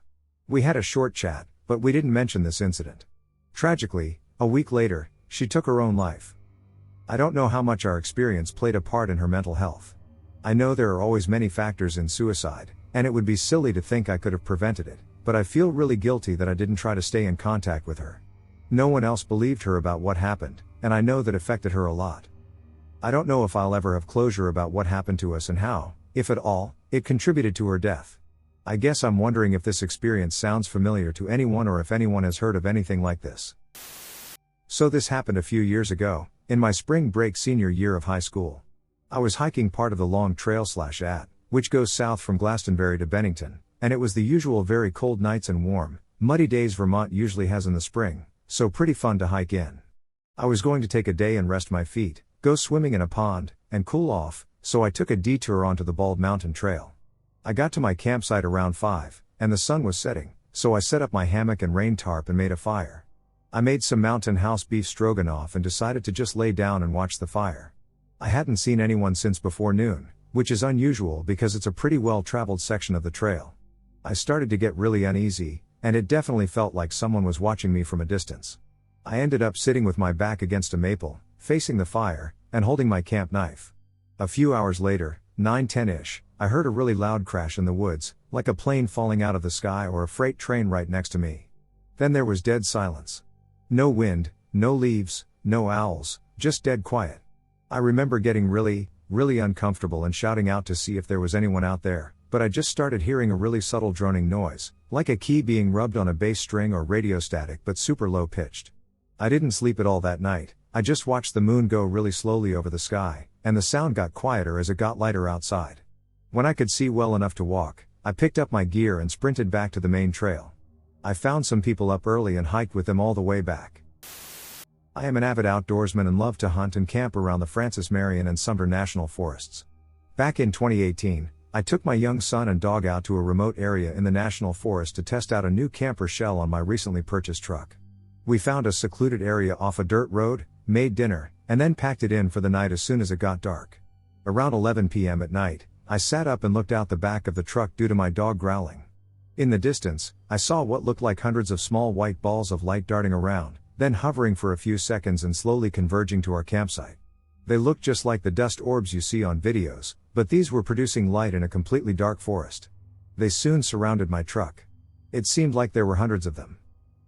We had a short chat, but we didn't mention this incident. Tragically, a week later, she took her own life. I don't know how much our experience played a part in her mental health. I know there are always many factors in suicide, and it would be silly to think I could have prevented it, but I feel really guilty that I didn't try to stay in contact with her. No one else believed her about what happened, and I know that affected her a lot. I don't know if I'll ever have closure about what happened to us and how, if at all, it contributed to her death. I guess I'm wondering if this experience sounds familiar to anyone or if anyone has heard of anything like this. So this happened a few years ago, in my spring break senior year of high school. I was hiking part of the long trail/at, which goes south from Glastonbury to Bennington, and it was the usual very cold nights and warm, muddy days Vermont usually has in the spring, so pretty fun to hike in. I was going to take a day and rest my feet, go swimming in a pond, and cool off, so I took a detour onto the Bald Mountain Trail. I got to my campsite around 5, and the sun was setting, so I set up my hammock and rain tarp and made a fire. I made some Mountain House beef stroganoff and decided to just lay down and watch the fire. I hadn't seen anyone since before noon, which is unusual because it's a pretty well-traveled section of the trail. I started to get really uneasy, and it definitely felt like someone was watching me from a distance. I ended up sitting with my back against a maple, facing the fire, and holding my camp knife. A few hours later, 9:10-ish, I heard a really loud crash in the woods, like a plane falling out of the sky or a freight train right next to me. Then there was dead silence. No wind, no leaves, no owls, just dead quiet. I remember getting really uncomfortable and shouting out to see if there was anyone out there, but I just started hearing a really subtle droning noise, like a key being rubbed on a bass string or radio static but super low pitched. I didn't sleep at all that night, I just watched the moon go really slowly over the sky, and the sound got quieter as it got lighter outside. When I could see well enough to walk, I picked up my gear and sprinted back to the main trail. I found some people up early and hiked with them all the way back. I am an avid outdoorsman and love to hunt and camp around the Francis Marion and Sumter National Forests. Back in 2018, I took my young son and dog out to a remote area in the National Forest to test out a new camper shell on my recently purchased truck. We found a secluded area off a dirt road, made dinner, and then packed it in for the night as soon as it got dark. Around 11 p.m. at night, I sat up and looked out the back of the truck due to my dog growling. In the distance, I saw what looked like hundreds of small white balls of light darting around, then hovering for a few seconds and slowly converging to our campsite. They looked just like the dust orbs you see on videos, but these were producing light in a completely dark forest. They soon surrounded my truck. It seemed like there were hundreds of them.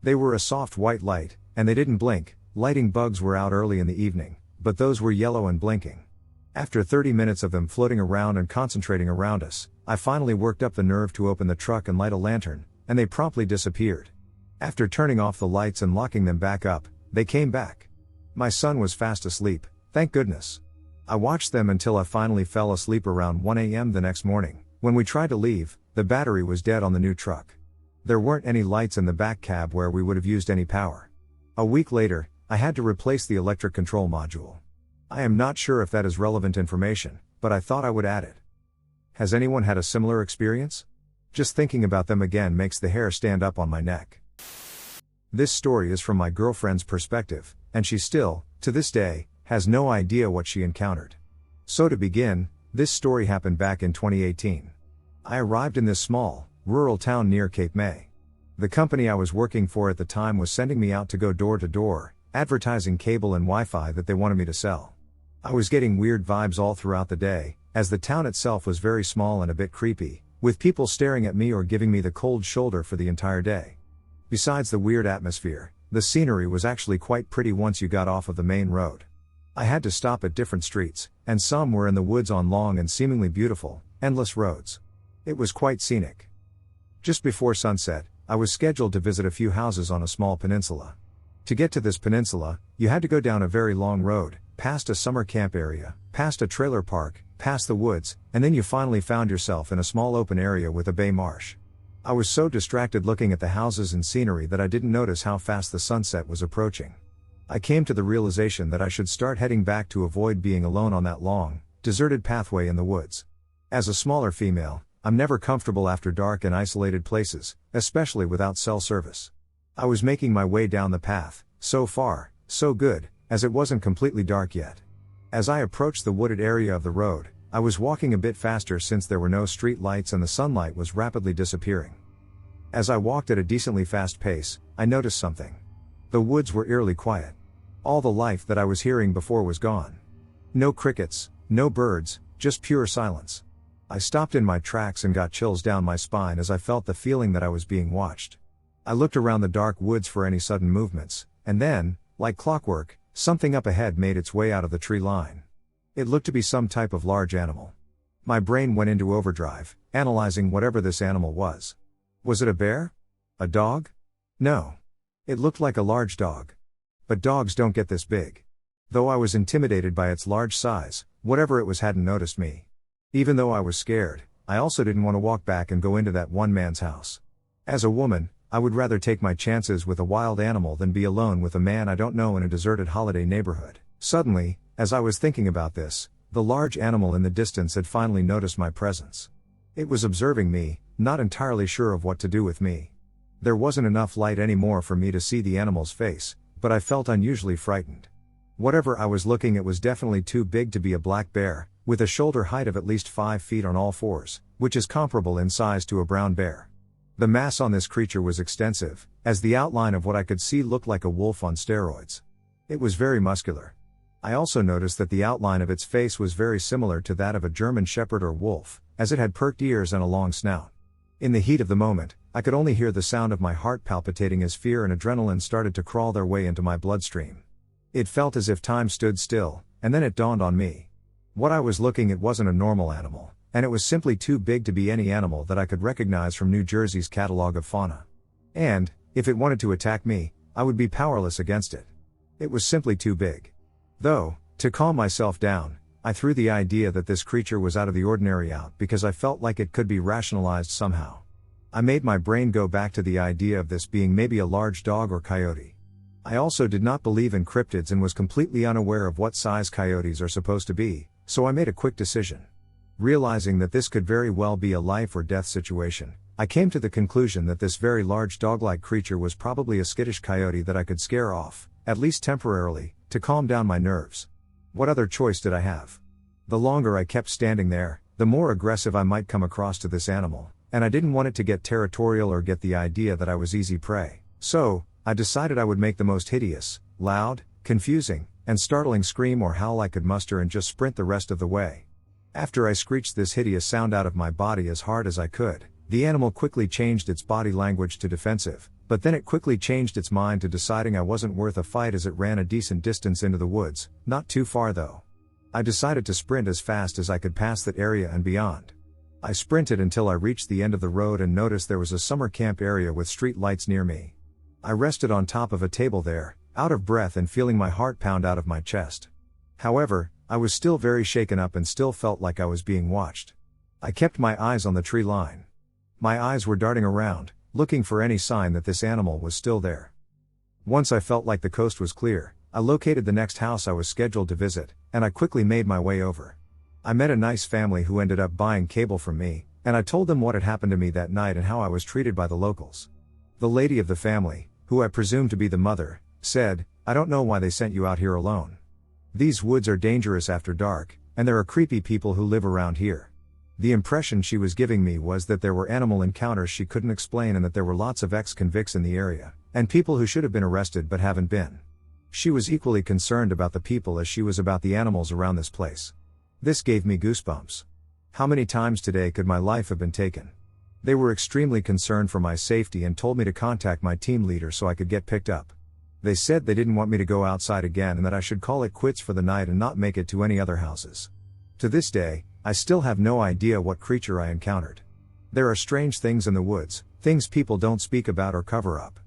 They were a soft white light, and they didn't blink. Lighting bugs were out early in the evening, but those were yellow and blinking. After 30 minutes of them floating around and concentrating around us, I finally worked up the nerve to open the truck and light a lantern, and they promptly disappeared. After turning off the lights and locking them back up, they came back. My son was fast asleep, thank goodness. I watched them until I finally fell asleep around 1 a.m. the next morning. When we tried to leave, the battery was dead on the new truck. There weren't any lights in the back cab where we would have used any power. A week later, I had to replace the electric control module. I am not sure if that is relevant information, but I thought I would add it. Has anyone had a similar experience? Just thinking about them again makes the hair stand up on my neck. This story is from my girlfriend's perspective, and she still, to this day, has no idea what she encountered. So to begin, this story happened back in 2018. I arrived in this small, rural town near Cape May. The company I was working for at the time was sending me out to go door to door, advertising cable and Wi-Fi that they wanted me to sell. I was getting weird vibes all throughout the day, as the town itself was very small and a bit creepy, with people staring at me or giving me the cold shoulder for the entire day. Besides the weird atmosphere, the scenery was actually quite pretty once you got off of the main road. I had to stop at different streets, and some were in the woods on long and seemingly beautiful, endless roads. It was quite scenic. Just before sunset, I was scheduled to visit a few houses on a small peninsula. To get to this peninsula, you had to go down a very long road, past a summer camp area, past a trailer park, past the woods, and then you finally found yourself in a small open area with a bay marsh. I was so distracted looking at the houses and scenery that I didn't notice how fast the sunset was approaching. I came to the realization that I should start heading back to avoid being alone on that long, deserted pathway in the woods. As a smaller female, I'm never comfortable after dark in isolated places, especially without cell service. I was making my way down the path, so far, so good, as it wasn't completely dark yet. As I approached the wooded area of the road, I was walking a bit faster since there were no street lights and the sunlight was rapidly disappearing. As I walked at a decently fast pace, I noticed something. The woods were eerily quiet. All the life that I was hearing before was gone. No crickets, no birds, just pure silence. I stopped in my tracks and got chills down my spine as I felt the feeling that I was being watched. I looked around the dark woods for any sudden movements, and then, like clockwork, something up ahead made its way out of the tree line. It looked to be some type of large animal. My brain went into overdrive, analyzing whatever this animal was. Was it a bear? A dog? No. It looked like a large dog. But dogs don't get this big. Though I was intimidated by its large size, whatever it was hadn't noticed me. Even though I was scared, I also didn't want to walk back and go into that one man's house. As a woman, I would rather take my chances with a wild animal than be alone with a man I don't know in a deserted holiday neighborhood. Suddenly, as I was thinking about this, the large animal in the distance had finally noticed my presence. It was observing me, not entirely sure of what to do with me. There wasn't enough light anymore for me to see the animal's face, but I felt unusually frightened. Whatever I was looking at was definitely too big to be a black bear, with a shoulder height of at least 5 feet on all fours, which is comparable in size to a brown bear. The mass on this creature was extensive, as the outline of what I could see looked like a wolf on steroids. It was very muscular. I also noticed that the outline of its face was very similar to that of a German shepherd or wolf, as it had perked ears and a long snout. In the heat of the moment, I could only hear the sound of my heart palpitating as fear and adrenaline started to crawl their way into my bloodstream. It felt as if time stood still, and then it dawned on me. What I was looking at wasn't a normal animal, and it was simply too big to be any animal that I could recognize from New Jersey's catalog of fauna. And, if it wanted to attack me, I would be powerless against it. It was simply too big. Though, to calm myself down, I threw the idea that this creature was out of the ordinary out because I felt like it could be rationalized somehow. I made my brain go back to the idea of this being maybe a large dog or coyote. I also did not believe in cryptids and was completely unaware of what size coyotes are supposed to be, so I made a quick decision. Realizing that this could very well be a life or death situation, I came to the conclusion that this very large dog-like creature was probably a skittish coyote that I could scare off, at least temporarily, to calm down my nerves. What other choice did I have? The longer I kept standing there, the more aggressive I might come across to this animal, and I didn't want it to get territorial or get the idea that I was easy prey. So, I decided I would make the most hideous, loud, confusing, and startling scream or howl I could muster and just sprint the rest of the way. After I screeched this hideous sound out of my body as hard as I could, the animal quickly changed its body language to defensive, but then it quickly changed its mind to deciding I wasn't worth a fight as it ran a decent distance into the woods, not too far though. I decided to sprint as fast as I could past that area and beyond. I sprinted until I reached the end of the road and noticed there was a summer camp area with street lights near me. I rested on top of a table there, out of breath and feeling my heart pound out of my chest. However, I was still very shaken up and still felt like I was being watched. I kept my eyes on the tree line. My eyes were darting around, looking for any sign that this animal was still there. Once I felt like the coast was clear, I located the next house I was scheduled to visit, and I quickly made my way over. I met a nice family who ended up buying cable from me, and I told them what had happened to me that night and how I was treated by the locals. The lady of the family, who I presumed to be the mother, said, "I don't know why they sent you out here alone. These woods are dangerous after dark, and there are creepy people who live around here." The impression she was giving me was that there were animal encounters she couldn't explain and that there were lots of ex-convicts in the area, and people who should have been arrested but haven't been. She was equally concerned about the people as she was about the animals around this place. This gave me goosebumps. How many times today could my life have been taken? They were extremely concerned for my safety and told me to contact my team leader so I could get picked up. They said they didn't want me to go outside again and that I should call it quits for the night and not make it to any other houses. To this day, I still have no idea what creature I encountered. There are strange things in the woods, things people don't speak about or cover up.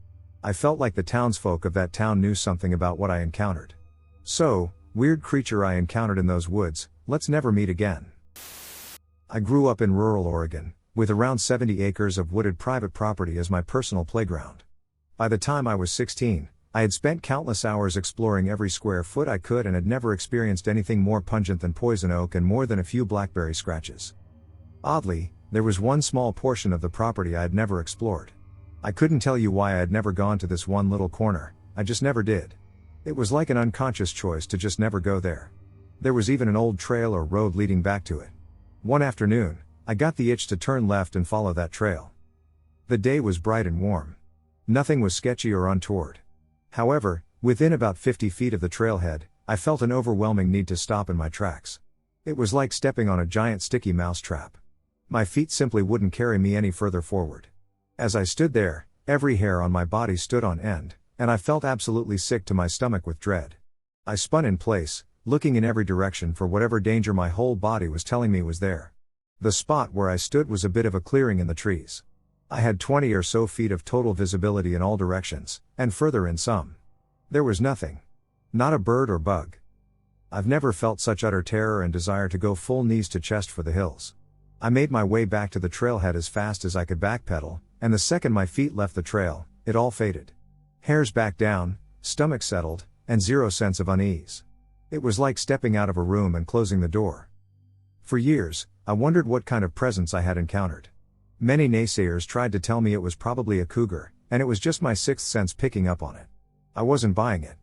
I felt like the townsfolk of that town knew something about what I encountered. So, weird creature I encountered in those woods, let's never meet again. I grew up in rural Oregon, with around 70 acres of wooded private property as my personal playground. By the time I was 16, I had spent countless hours exploring every square foot I could and had never experienced anything more pungent than poison oak and more than a few blackberry scratches. Oddly, there was one small portion of the property I had never explored. I couldn't tell you why I had never gone to this one little corner, I just never did. It was like an unconscious choice to just never go there. There was even an old trail or road leading back to it. One afternoon, I got the itch to turn left and follow that trail. The day was bright and warm. Nothing was sketchy or untoward. However, within about 50 feet of the trailhead, I felt an overwhelming need to stop in my tracks. It was like stepping on a giant sticky mouse trap. My feet simply wouldn't carry me any further forward. As I stood there, every hair on my body stood on end, and I felt absolutely sick to my stomach with dread. I spun in place, looking in every direction for whatever danger my whole body was telling me was there. The spot where I stood was a bit of a clearing in the trees. I had 20 or so feet of total visibility in all directions, and further in some. There was nothing. Not a bird or bug. I've never felt such utter terror and desire to go full knees to chest for the hills. I made my way back to the trailhead as fast as I could backpedal, and the second my feet left the trail, it all faded. Hairs back down, stomach settled, and zero sense of unease. It was like stepping out of a room and closing the door. For years, I wondered what kind of presence I had encountered. Many naysayers tried to tell me it was probably a cougar, and it was just my sixth sense picking up on it. I wasn't buying it.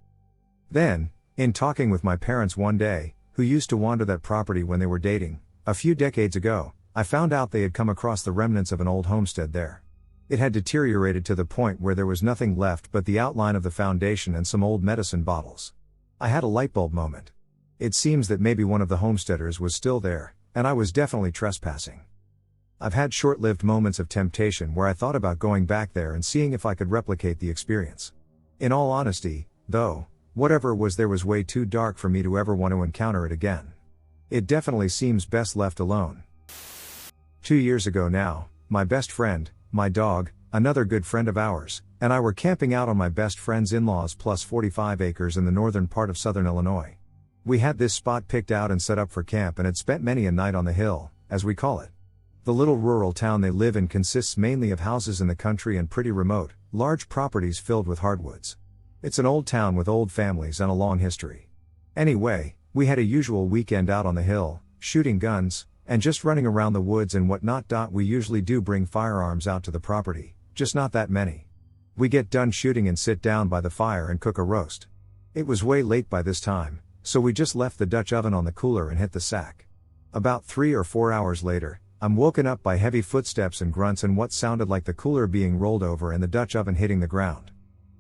Then, in talking with my parents one day, who used to wander that property when they were dating, a few decades ago, I found out they had come across the remnants of an old homestead there. It had deteriorated to the point where there was nothing left but the outline of the foundation and some old medicine bottles. I had a lightbulb moment. It seems that maybe one of the homesteaders was still there, and I was definitely trespassing. I've had short-lived moments of temptation where I thought about going back there and seeing if I could replicate the experience. In all honesty, though, whatever it was there was way too dark for me to ever want to encounter it again. It definitely seems best left alone. 2 years ago now, my best friend, my dog, another good friend of ours, and I were camping out on my best friend's in-laws plus 45 acres in the northern part of southern Illinois. We had this spot picked out and set up for camp and had spent many a night on the hill, as we call it. The little rural town they live in consists mainly of houses in the country and pretty remote, large properties filled with hardwoods. It's an old town with old families and a long history. Anyway, we had a usual weekend out on the hill, shooting guns, and just running around the woods and whatnot. We usually do bring firearms out to the property, just not that many. We get done shooting and sit down by the fire and cook a roast. It was way late by this time, so we just left the Dutch oven on the cooler and hit the sack. About 3 or 4 hours later, I'm woken up by heavy footsteps and grunts and what sounded like the cooler being rolled over and the Dutch oven hitting the ground.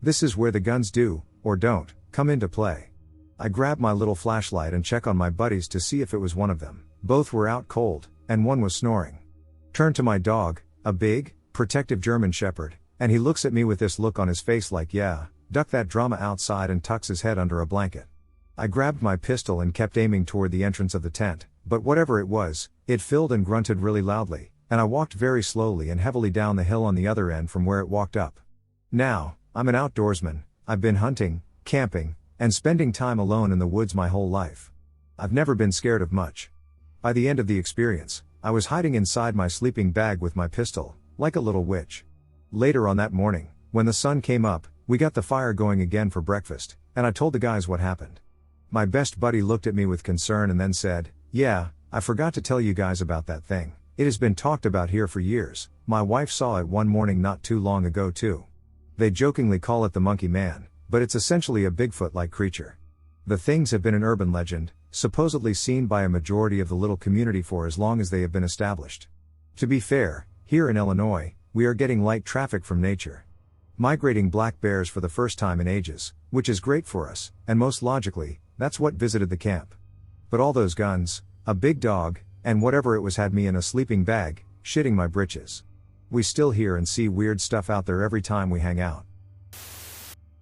This is where the guns do, or don't, come into play. I grab my little flashlight and check on my buddies to see if it was one of them. Both were out cold, and one was snoring. Turn to my dog, a big, protective German Shepherd, and he looks at me with this look on his face like, yeah, duck that drama outside, and tucks his head under a blanket. I grabbed my pistol and kept aiming toward the entrance of the tent, but whatever it was, it filled and grunted really loudly, and I walked very slowly and heavily down the hill on the other end from where it walked up. Now, I'm an outdoorsman, I've been hunting, camping, and spending time alone in the woods my whole life. I've never been scared of much. By the end of the experience, I was hiding inside my sleeping bag with my pistol, like a little witch. Later on that morning, when the sun came up, we got the fire going again for breakfast, and I told the guys what happened. My best buddy looked at me with concern and then said, "Yeah, I forgot to tell you guys about that thing. It has been talked about here for years. My wife saw it one morning not too long ago too. They jokingly call it the monkey man, but it's essentially a Bigfoot-like creature. The things have been an urban legend, supposedly seen by a majority of the little community for as long as they have been established. To be fair, here in Illinois, we are getting light traffic from nature. Migrating black bears for the first time in ages, which is great for us, and most logically, that's what visited the camp. But all those guns, a big dog, and whatever it was had me in a sleeping bag, shitting my britches. We still hear and see weird stuff out there every time we hang out.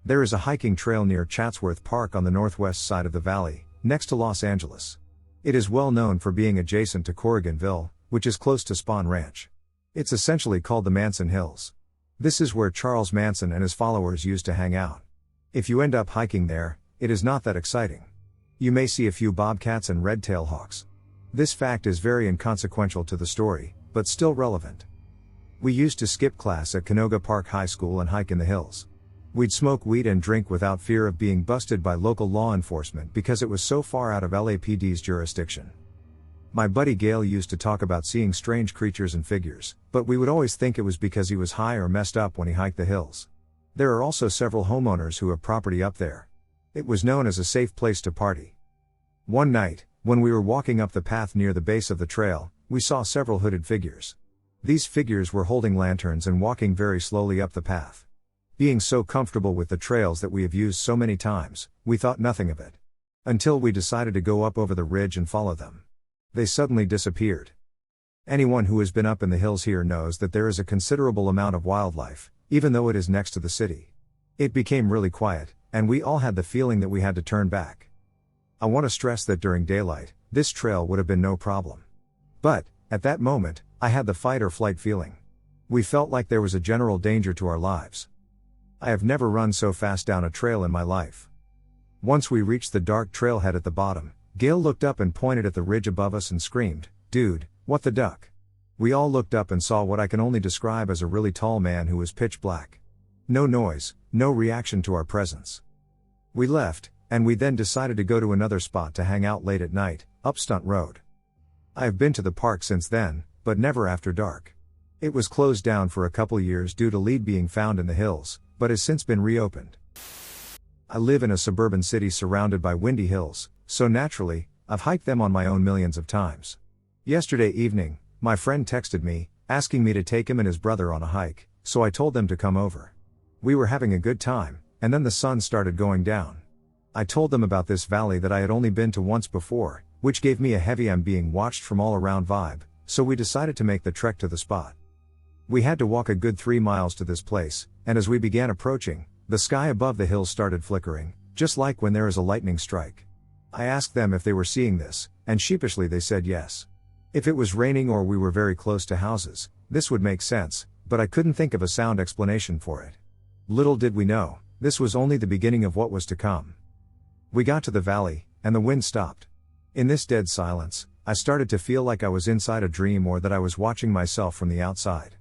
There is a hiking trail near Chatsworth Park on the northwest side of the valley, next to Los Angeles. It is well known for being adjacent to Corriganville, which is close to Spahn Ranch. It's essentially called the Manson Hills. This is where Charles Manson and his followers used to hang out. If you end up hiking there, it is not that exciting. You may see a few bobcats and red-tailed hawks. This fact is very inconsequential to the story, but still relevant. We used to skip class at Canoga Park High School and hike in the hills. We'd smoke weed and drink without fear of being busted by local law enforcement because it was so far out of LAPD's jurisdiction. My buddy Gail used to talk about seeing strange creatures and figures, but we would always think it was because he was high or messed up when he hiked the hills. There are also several homeowners who have property up there. It was known as a safe place to party. One night, when we were walking up the path near the base of the trail, we saw several hooded figures. These figures were holding lanterns and walking very slowly up the path. Being so comfortable with the trails that we have used so many times, we thought nothing of it. Until we decided to go up over the ridge and follow them. They suddenly disappeared. Anyone who has been up in the hills here knows that there is a considerable amount of wildlife, even though it is next to the city. It became really quiet, and we all had the feeling that we had to turn back. I want to stress that during daylight, this trail would have been no problem. But, at that moment, I had the fight or flight feeling. We felt like there was a general danger to our lives. I have never run so fast down a trail in my life. Once we reached the dark trailhead at the bottom, Gail looked up and pointed at the ridge above us and screamed, "Dude, what the duck?" We all looked up and saw what I can only describe as a really tall man who was pitch black. No noise, no reaction to our presence. We left, and we then decided to go to another spot to hang out late at night, up Stunt Road. I have been to the park since then, but never after dark. It was closed down for a couple years due to lead being found in the hills, but has since been reopened. I live in a suburban city surrounded by windy hills, so naturally, I've hiked them on my own millions of times. Yesterday evening, my friend texted me, asking me to take him and his brother on a hike, so I told them to come over. We were having a good time, and then the sun started going down. I told them about this valley that I had only been to once before, which gave me a heavy "I'm being watched from all around" vibe, so we decided to make the trek to the spot. We had to walk a good 3 miles to this place, and as we began approaching, the sky above the hills started flickering, just like when there is a lightning strike. I asked them if they were seeing this, and sheepishly they said yes. If it was raining or we were very close to houses, this would make sense, but I couldn't think of a sound explanation for it. Little did we know, this was only the beginning of what was to come. We got to the valley, and the wind stopped. In this dead silence, I started to feel like I was inside a dream or that I was watching myself from the outside.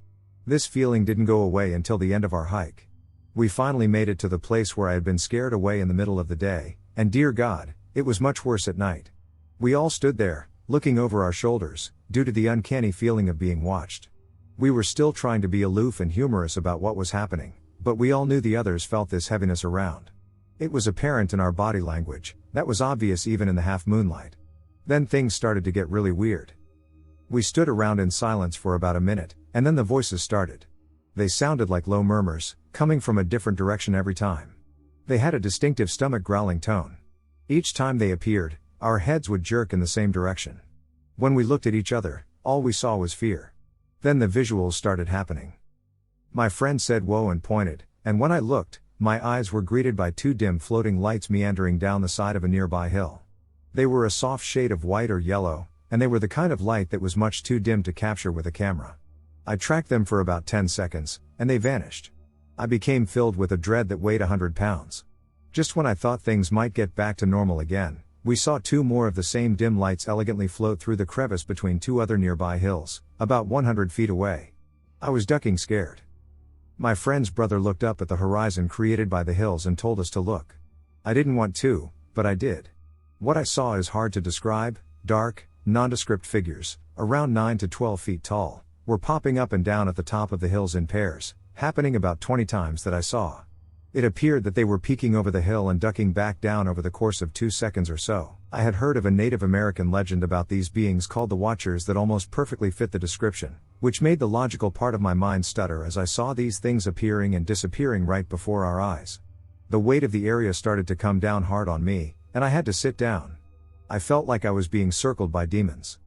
This feeling didn't go away until the end of our hike. We finally made it to the place where I had been scared away in the middle of the day, and dear God, it was much worse at night. We all stood there, looking over our shoulders, due to the uncanny feeling of being watched. We were still trying to be aloof and humorous about what was happening, but we all knew the others felt this heaviness around. It was apparent in our body language, that was obvious even in the half moonlight. Then things started to get really weird. We stood around in silence for about a minute, and then the voices started. They sounded like low murmurs, coming from a different direction every time. They had a distinctive stomach growling tone. Each time they appeared, our heads would jerk in the same direction. When we looked at each other, all we saw was fear. Then the visuals started happening. My friend said whoa and pointed, and when I looked, my eyes were greeted by 2 dim floating lights meandering down the side of a nearby hill. They were a soft shade of white or yellow, and they were the kind of light that was much too dim to capture with a camera. I tracked them for about 10 seconds, and they vanished. I became filled with a dread that weighed 100 pounds. Just when I thought things might get back to normal again, we saw 2 more of the same dim lights elegantly float through the crevice between 2 other nearby hills, about 100 feet away. I was ducking scared. My friend's brother looked up at the horizon created by the hills and told us to look. I didn't want to, but I did. What I saw is hard to describe. Dark, nondescript figures, around 9 to 12 feet tall, were popping up and down at the top of the hills in pairs, happening about 20 times that I saw. It appeared that they were peeking over the hill and ducking back down over the course of 2 seconds or so. I had heard of a Native American legend about these beings called the Watchers that almost perfectly fit the description, which made the logical part of my mind stutter as I saw these things appearing and disappearing right before our eyes. The weight of the area started to come down hard on me, and I had to sit down. I felt like I was being circled by demons.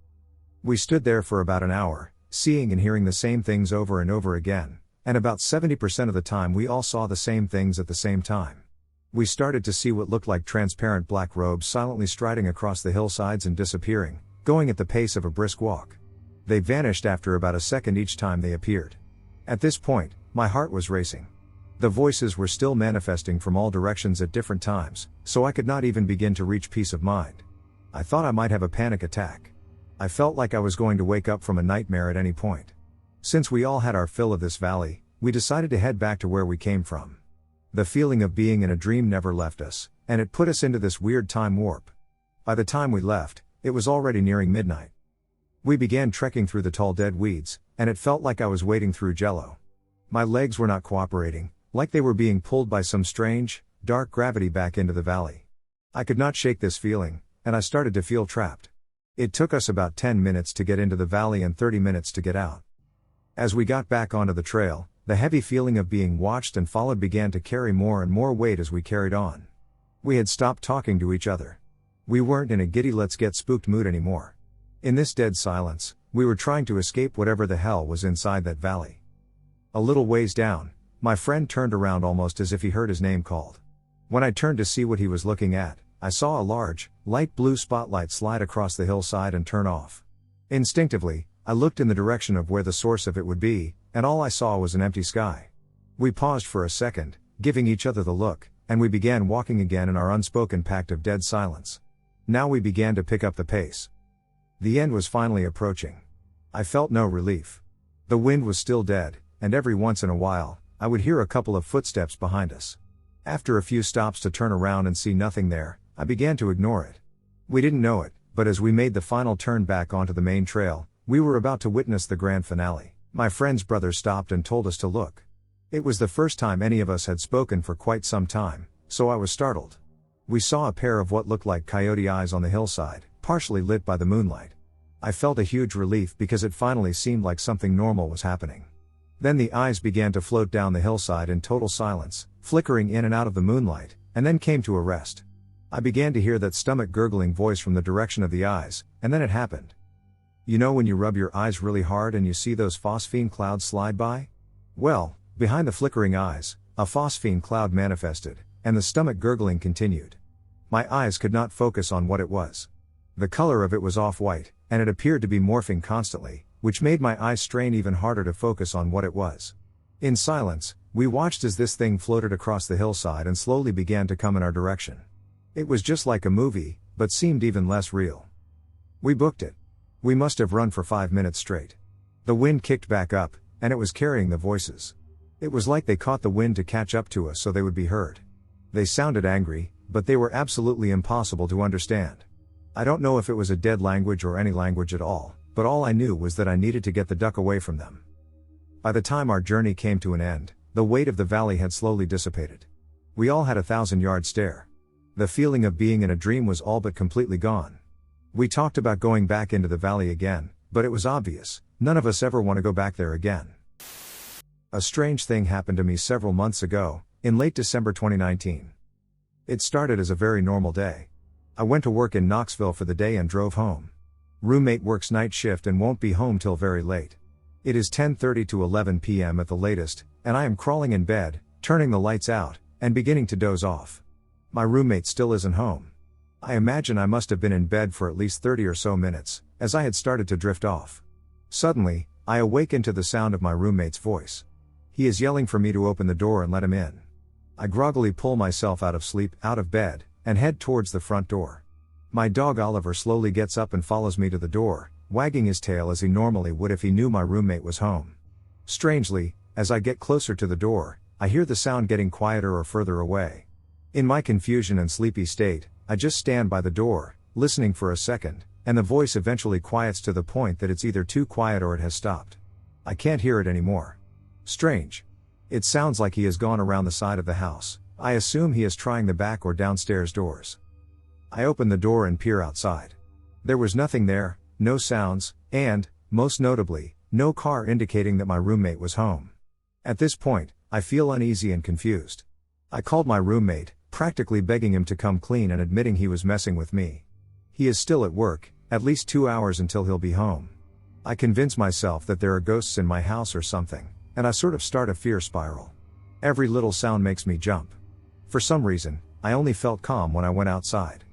We stood there for about an hour, seeing and hearing the same things over and over again, and about 70% of the time we all saw the same things at the same time. We started to see what looked like transparent black robes silently striding across the hillsides and disappearing, going at the pace of a brisk walk. They vanished after about a second each time they appeared. At this point, my heart was racing. The voices were still manifesting from all directions at different times, so I could not even begin to reach peace of mind. I thought I might have a panic attack. I felt like I was going to wake up from a nightmare at any point. Since we all had our fill of this valley, we decided to head back to where we came from. The feeling of being in a dream never left us, and it put us into this weird time warp. By the time we left, it was already nearing midnight. We began trekking through the tall dead weeds, and it felt like I was wading through jello. My legs were not cooperating, like they were being pulled by some strange, dark gravity back into the valley. I could not shake this feeling, and I started to feel trapped. It took us about 10 minutes to get into the valley and 30 minutes to get out. As we got back onto the trail, the heavy feeling of being watched and followed began to carry more and more weight as we carried on. We had stopped talking to each other. We weren't in a giddy let's get spooked mood anymore. In this dead silence, we were trying to escape whatever the hell was inside that valley. A little ways down, my friend turned around almost as if he heard his name called. When I turned to see what he was looking at, I saw a large, light blue spotlight slide across the hillside and turn off. Instinctively, I looked in the direction of where the source of it would be, and all I saw was an empty sky. We paused for a second, giving each other the look, and we began walking again in our unspoken pact of dead silence. Now we began to pick up the pace. The end was finally approaching. I felt no relief. The wind was still dead, and every once in a while, I would hear a couple of footsteps behind us. After a few stops to turn around and see nothing there, I began to ignore it. We didn't know it, but as we made the final turn back onto the main trail, we were about to witness the grand finale. My friend's brother stopped and told us to look. It was the first time any of us had spoken for quite some time, so I was startled. We saw a pair of what looked like coyote eyes on the hillside, partially lit by the moonlight. I felt a huge relief because it finally seemed like something normal was happening. Then the eyes began to float down the hillside in total silence, flickering in and out of the moonlight, and then came to a rest. I began to hear that stomach gurgling voice from the direction of the eyes, and then it happened. You know when you rub your eyes really hard and you see those phosphine clouds slide by? Well, behind the flickering eyes, a phosphine cloud manifested, and the stomach gurgling continued. My eyes could not focus on what it was. The color of it was off-white, and it appeared to be morphing constantly, which made my eyes strain even harder to focus on what it was. In silence, we watched as this thing floated across the hillside and slowly began to come in our direction. It was just like a movie, but seemed even less real. We booked it. We must have run for 5 minutes straight. The wind kicked back up, and it was carrying the voices. It was like they caught the wind to catch up to us so they would be heard. They sounded angry, but they were absolutely impossible to understand. I don't know if it was a dead language or any language at all, but all I knew was that I needed to get the duck away from them. By the time our journey came to an end, the weight of the valley had slowly dissipated. We all had a 1,000-yard stare. The feeling of being in a dream was all but completely gone. We talked about going back into the valley again, but it was obvious, none of us ever want to go back there again. A strange thing happened to me several months ago, in late December 2019. It started as a very normal day. I went to work in Knoxville for the day and drove home. Roommate works night shift and won't be home till very late. It is 10:30 to 11 p.m. at the latest, and I am crawling in bed, turning the lights out, and beginning to doze off. My roommate still isn't home. I imagine I must have been in bed for at least 30 or so minutes, as I had started to drift off. Suddenly, I awaken to the sound of my roommate's voice. He is yelling for me to open the door and let him in. I groggily pull myself out of sleep, out of bed, and head towards the front door. My dog Oliver slowly gets up and follows me to the door, wagging his tail as he normally would if he knew my roommate was home. Strangely, as I get closer to the door, I hear the sound getting quieter or further away. In my confusion and sleepy state, I just stand by the door, listening for a second, and the voice eventually quiets to the point that it's either too quiet or it has stopped. I can't hear it anymore. Strange. It sounds like he has gone around the side of the house. I assume he is trying the back or downstairs doors. I open the door and peer outside. There was nothing there, no sounds, and, most notably, no car indicating that my roommate was home. At this point, I feel uneasy and confused. I called my roommate, practically begging him to come clean and admitting he was messing with me. He is still at work, at least 2 hours until he'll be home. I convince myself that there are ghosts in my house or something, and I sort of start a fear spiral. Every little sound makes me jump. For some reason, I only felt calm when I went outside.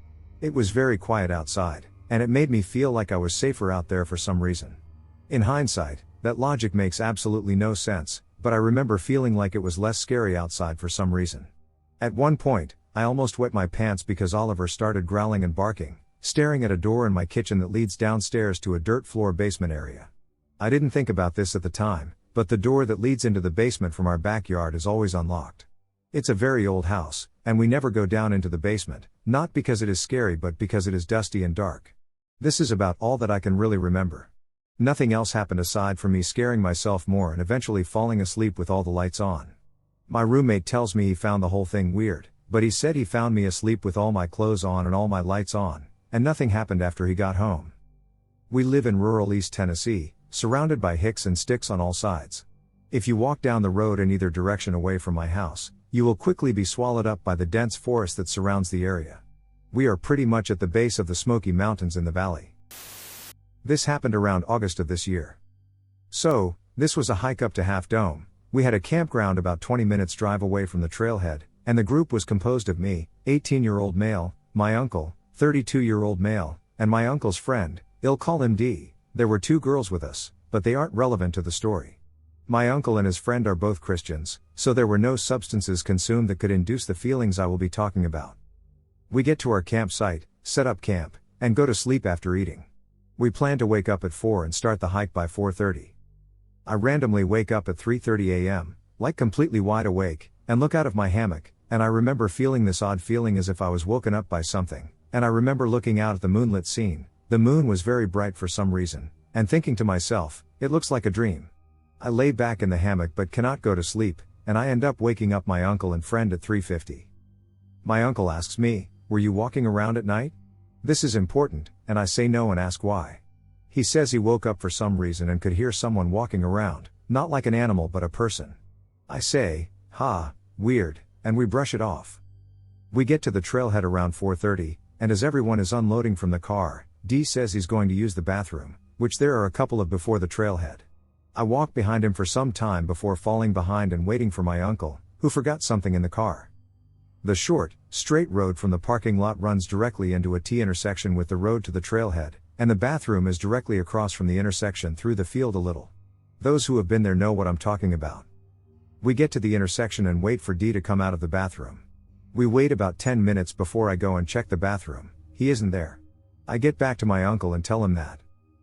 It was very quiet outside, and it made me feel like I was safer out there for some reason. In hindsight, that logic makes absolutely no sense, but I remember feeling like it was less scary outside for some reason. At one point, I almost wet my pants because Oliver started growling and barking, staring at a door in my kitchen that leads downstairs to a dirt floor basement area. I didn't think about this at the time, but the door that leads into the basement from our backyard is always unlocked. It's a very old house, and we never go down into the basement, not because it is scary but because it is dusty and dark. This is about all that I can really remember. Nothing else happened aside from me scaring myself more and eventually falling asleep with all the lights on. My roommate tells me he found the whole thing weird, but he said he found me asleep with all my clothes on and all my lights on, and nothing happened after he got home. We live in rural East Tennessee, surrounded by hicks and sticks on all sides. If you walk down the road in either direction away from my house, you will quickly be swallowed up by the dense forest that surrounds the area. We are pretty much at the base of the Smoky Mountains in the valley. This happened around August of this year. So, this was a hike up to Half Dome. We had a campground about 20 minutes drive away from the trailhead, and the group was composed of me, 18-year-old male, my uncle, 32-year-old male, and my uncle's friend, I'll call him D. There were 2 girls with us, but they aren't relevant to the story. My uncle and his friend are both Christians, so there were no substances consumed that could induce the feelings I will be talking about. We get to our campsite, set up camp, and go to sleep after eating. We plan to wake up at 4 and start the hike by 4:30. I randomly wake up at 3:30 a.m., like completely wide awake, and look out of my hammock, and I remember feeling this odd feeling as if I was woken up by something, and I remember looking out at the moonlit scene. The moon was very bright for some reason, and thinking to myself, it looks like a dream. I lay back in the hammock but cannot go to sleep, and I end up waking up my uncle and friend at 3:50. My uncle asks me, "Were you walking around at night?" This is important, and I say no and ask why. He says he woke up for some reason and could hear someone walking around, not like an animal but a person. I say, weird, and we brush it off. We get to the trailhead around 4:30, and as everyone is unloading from the car, D says he's going to use the bathroom, which there are a couple of before the trailhead. I walk behind him for some time before falling behind and waiting for my uncle, who forgot something in the car. The short, straight road from the parking lot runs directly into a T intersection with the road to the trailhead, and the bathroom is directly across from the intersection through the field a little. Those who have been there know what I'm talking about. We get to the intersection and wait for D to come out of the bathroom. We wait about 10 minutes before I go and check the bathroom. He isn't there. I get back to my uncle and tell him that.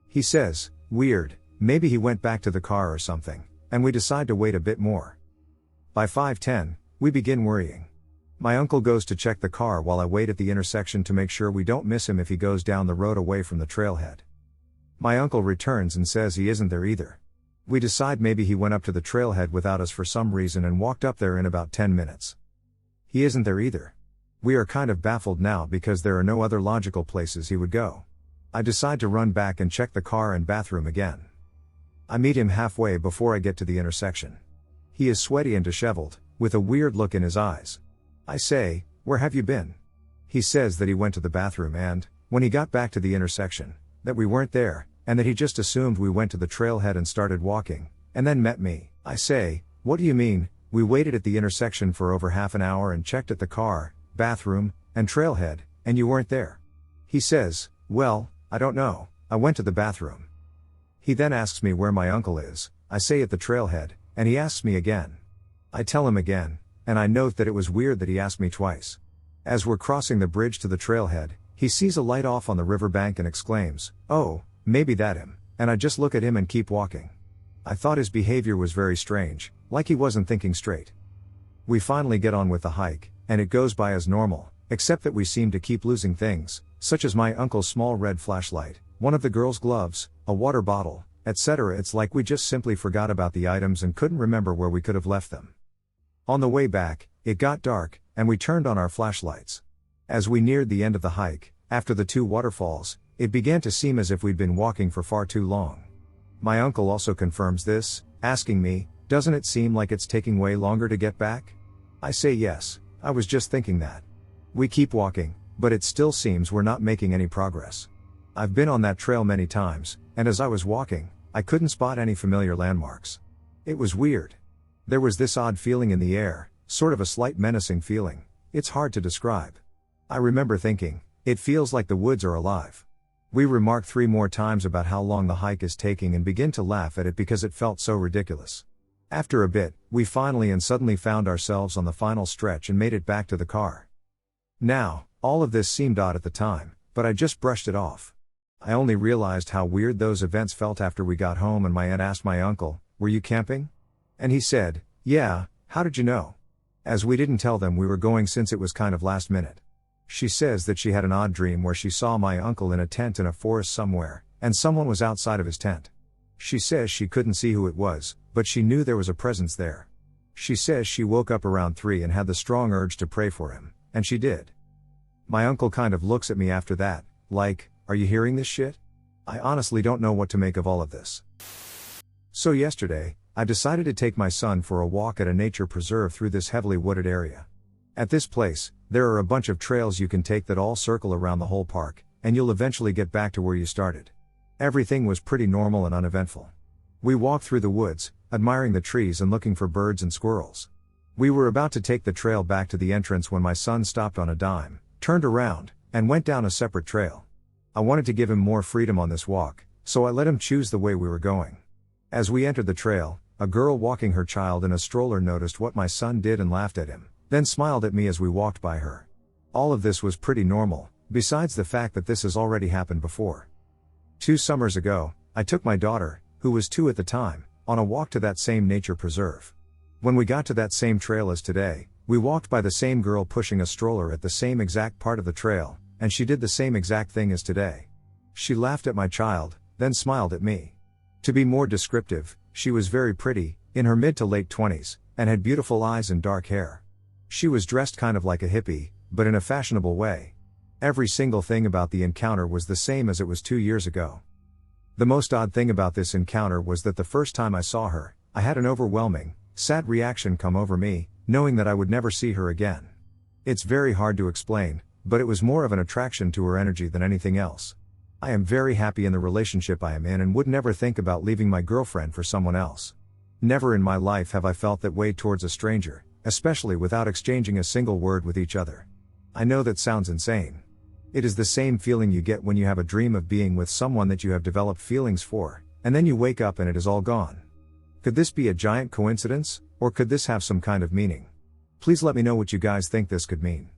He says, "Weird, maybe he went back to the car or something," and we decide to wait a bit more. By 5:10, we begin worrying. My uncle goes to check the car while I wait at the intersection to make sure we don't miss him if he goes down the road away from the trailhead. My uncle returns and says he isn't there either. We decide maybe he went up to the trailhead without us for some reason and walked up there in about 10 minutes. He isn't there either. We are kind of baffled now because there are no other logical places he would go. I decide to run back and check the car and bathroom again. I meet him halfway before I get to the intersection. He is sweaty and disheveled, with a weird look in his eyes. I say, "Where have you been?" He says that he went to the bathroom and, when he got back to the intersection, that we weren't there, and that he just assumed we went to the trailhead and started walking, and then met me. I say, "What do you mean? We waited at the intersection for over half an hour and checked at the car, bathroom, and trailhead, and you weren't there." He says, "Well, I don't know, I went to the bathroom." He then asks me where my uncle is. I say at the trailhead, and he asks me again. I tell him again, and I note that it was weird that he asked me twice. As we're crossing the bridge to the trailhead, he sees a light off on the riverbank and exclaims, "Oh, maybe that him," and I just look at him and keep walking. I thought his behavior was very strange, like he wasn't thinking straight. We finally get on with the hike, and it goes by as normal, except that we seem to keep losing things, such as my uncle's small red flashlight, one of the girls' gloves, a water bottle, etc. It's like we just simply forgot about the items and couldn't remember where we could have left them. On the way back, it got dark, and we turned on our flashlights. As we neared the end of the hike, after the 2 waterfalls, it began to seem as if we'd been walking for far too long. My uncle also confirms this, asking me, "Doesn't it seem like it's taking way longer to get back?" I say yes, I was just thinking that. We keep walking, but it still seems we're not making any progress. I've been on that trail many times, and as I was walking, I couldn't spot any familiar landmarks. It was weird. There was this odd feeling in the air, sort of a slight menacing feeling. It's hard to describe. I remember thinking, it feels like the woods are alive. We remarked 3 more times about how long the hike is taking and begin to laugh at it because it felt so ridiculous. After a bit, we finally and suddenly found ourselves on the final stretch and made it back to the car. Now, all of this seemed odd at the time, but I just brushed it off. I only realized how weird those events felt after we got home and my aunt asked my uncle, "Were you camping?" And he said, "Yeah, how did you know?" As we didn't tell them we were going since it was kind of last minute. She says that she had an odd dream where she saw my uncle in a tent in a forest somewhere, and someone was outside of his tent. She says she couldn't see who it was, but she knew there was a presence there. She says she woke up around 3 and had the strong urge to pray for him, and she did. My uncle kind of looks at me after that, like, "Are you hearing this shit?" I honestly don't know what to make of all of this. So yesterday, I decided to take my son for a walk at a nature preserve through this heavily wooded area. At this place, there are a bunch of trails you can take that all circle around the whole park, and you'll eventually get back to where you started. Everything was pretty normal and uneventful. We walked through the woods, admiring the trees and looking for birds and squirrels. We were about to take the trail back to the entrance when my son stopped on a dime, turned around, and went down a separate trail. I wanted to give him more freedom on this walk, so I let him choose the way we were going. As we entered the trail, a girl walking her child in a stroller noticed what my son did and laughed at him, then smiled at me as we walked by her. All of this was pretty normal, besides the fact that this has already happened before. 2 summers ago, I took my daughter, who was 2 at the time, on a walk to that same nature preserve. When we got to that same trail as today, we walked by the same girl pushing a stroller at the same exact part of the trail, and she did the same exact thing as today. She laughed at my child, then smiled at me. To be more descriptive, she was very pretty, in her mid to late 20s, and had beautiful eyes and dark hair. She was dressed kind of like a hippie, but in a fashionable way. Every single thing about the encounter was the same as it was 2 years ago. The most odd thing about this encounter was that the first time I saw her, I had an overwhelming, sad reaction come over me, knowing that I would never see her again. It's very hard to explain, but it was more of an attraction to her energy than anything else. I am very happy in the relationship I am in and would never think about leaving my girlfriend for someone else. Never in my life have I felt that way towards a stranger, especially without exchanging a single word with each other. I know that sounds insane. It is the same feeling you get when you have a dream of being with someone that you have developed feelings for, and then you wake up and it is all gone. Could this be a giant coincidence, or could this have some kind of meaning? Please let me know what you guys think this could mean.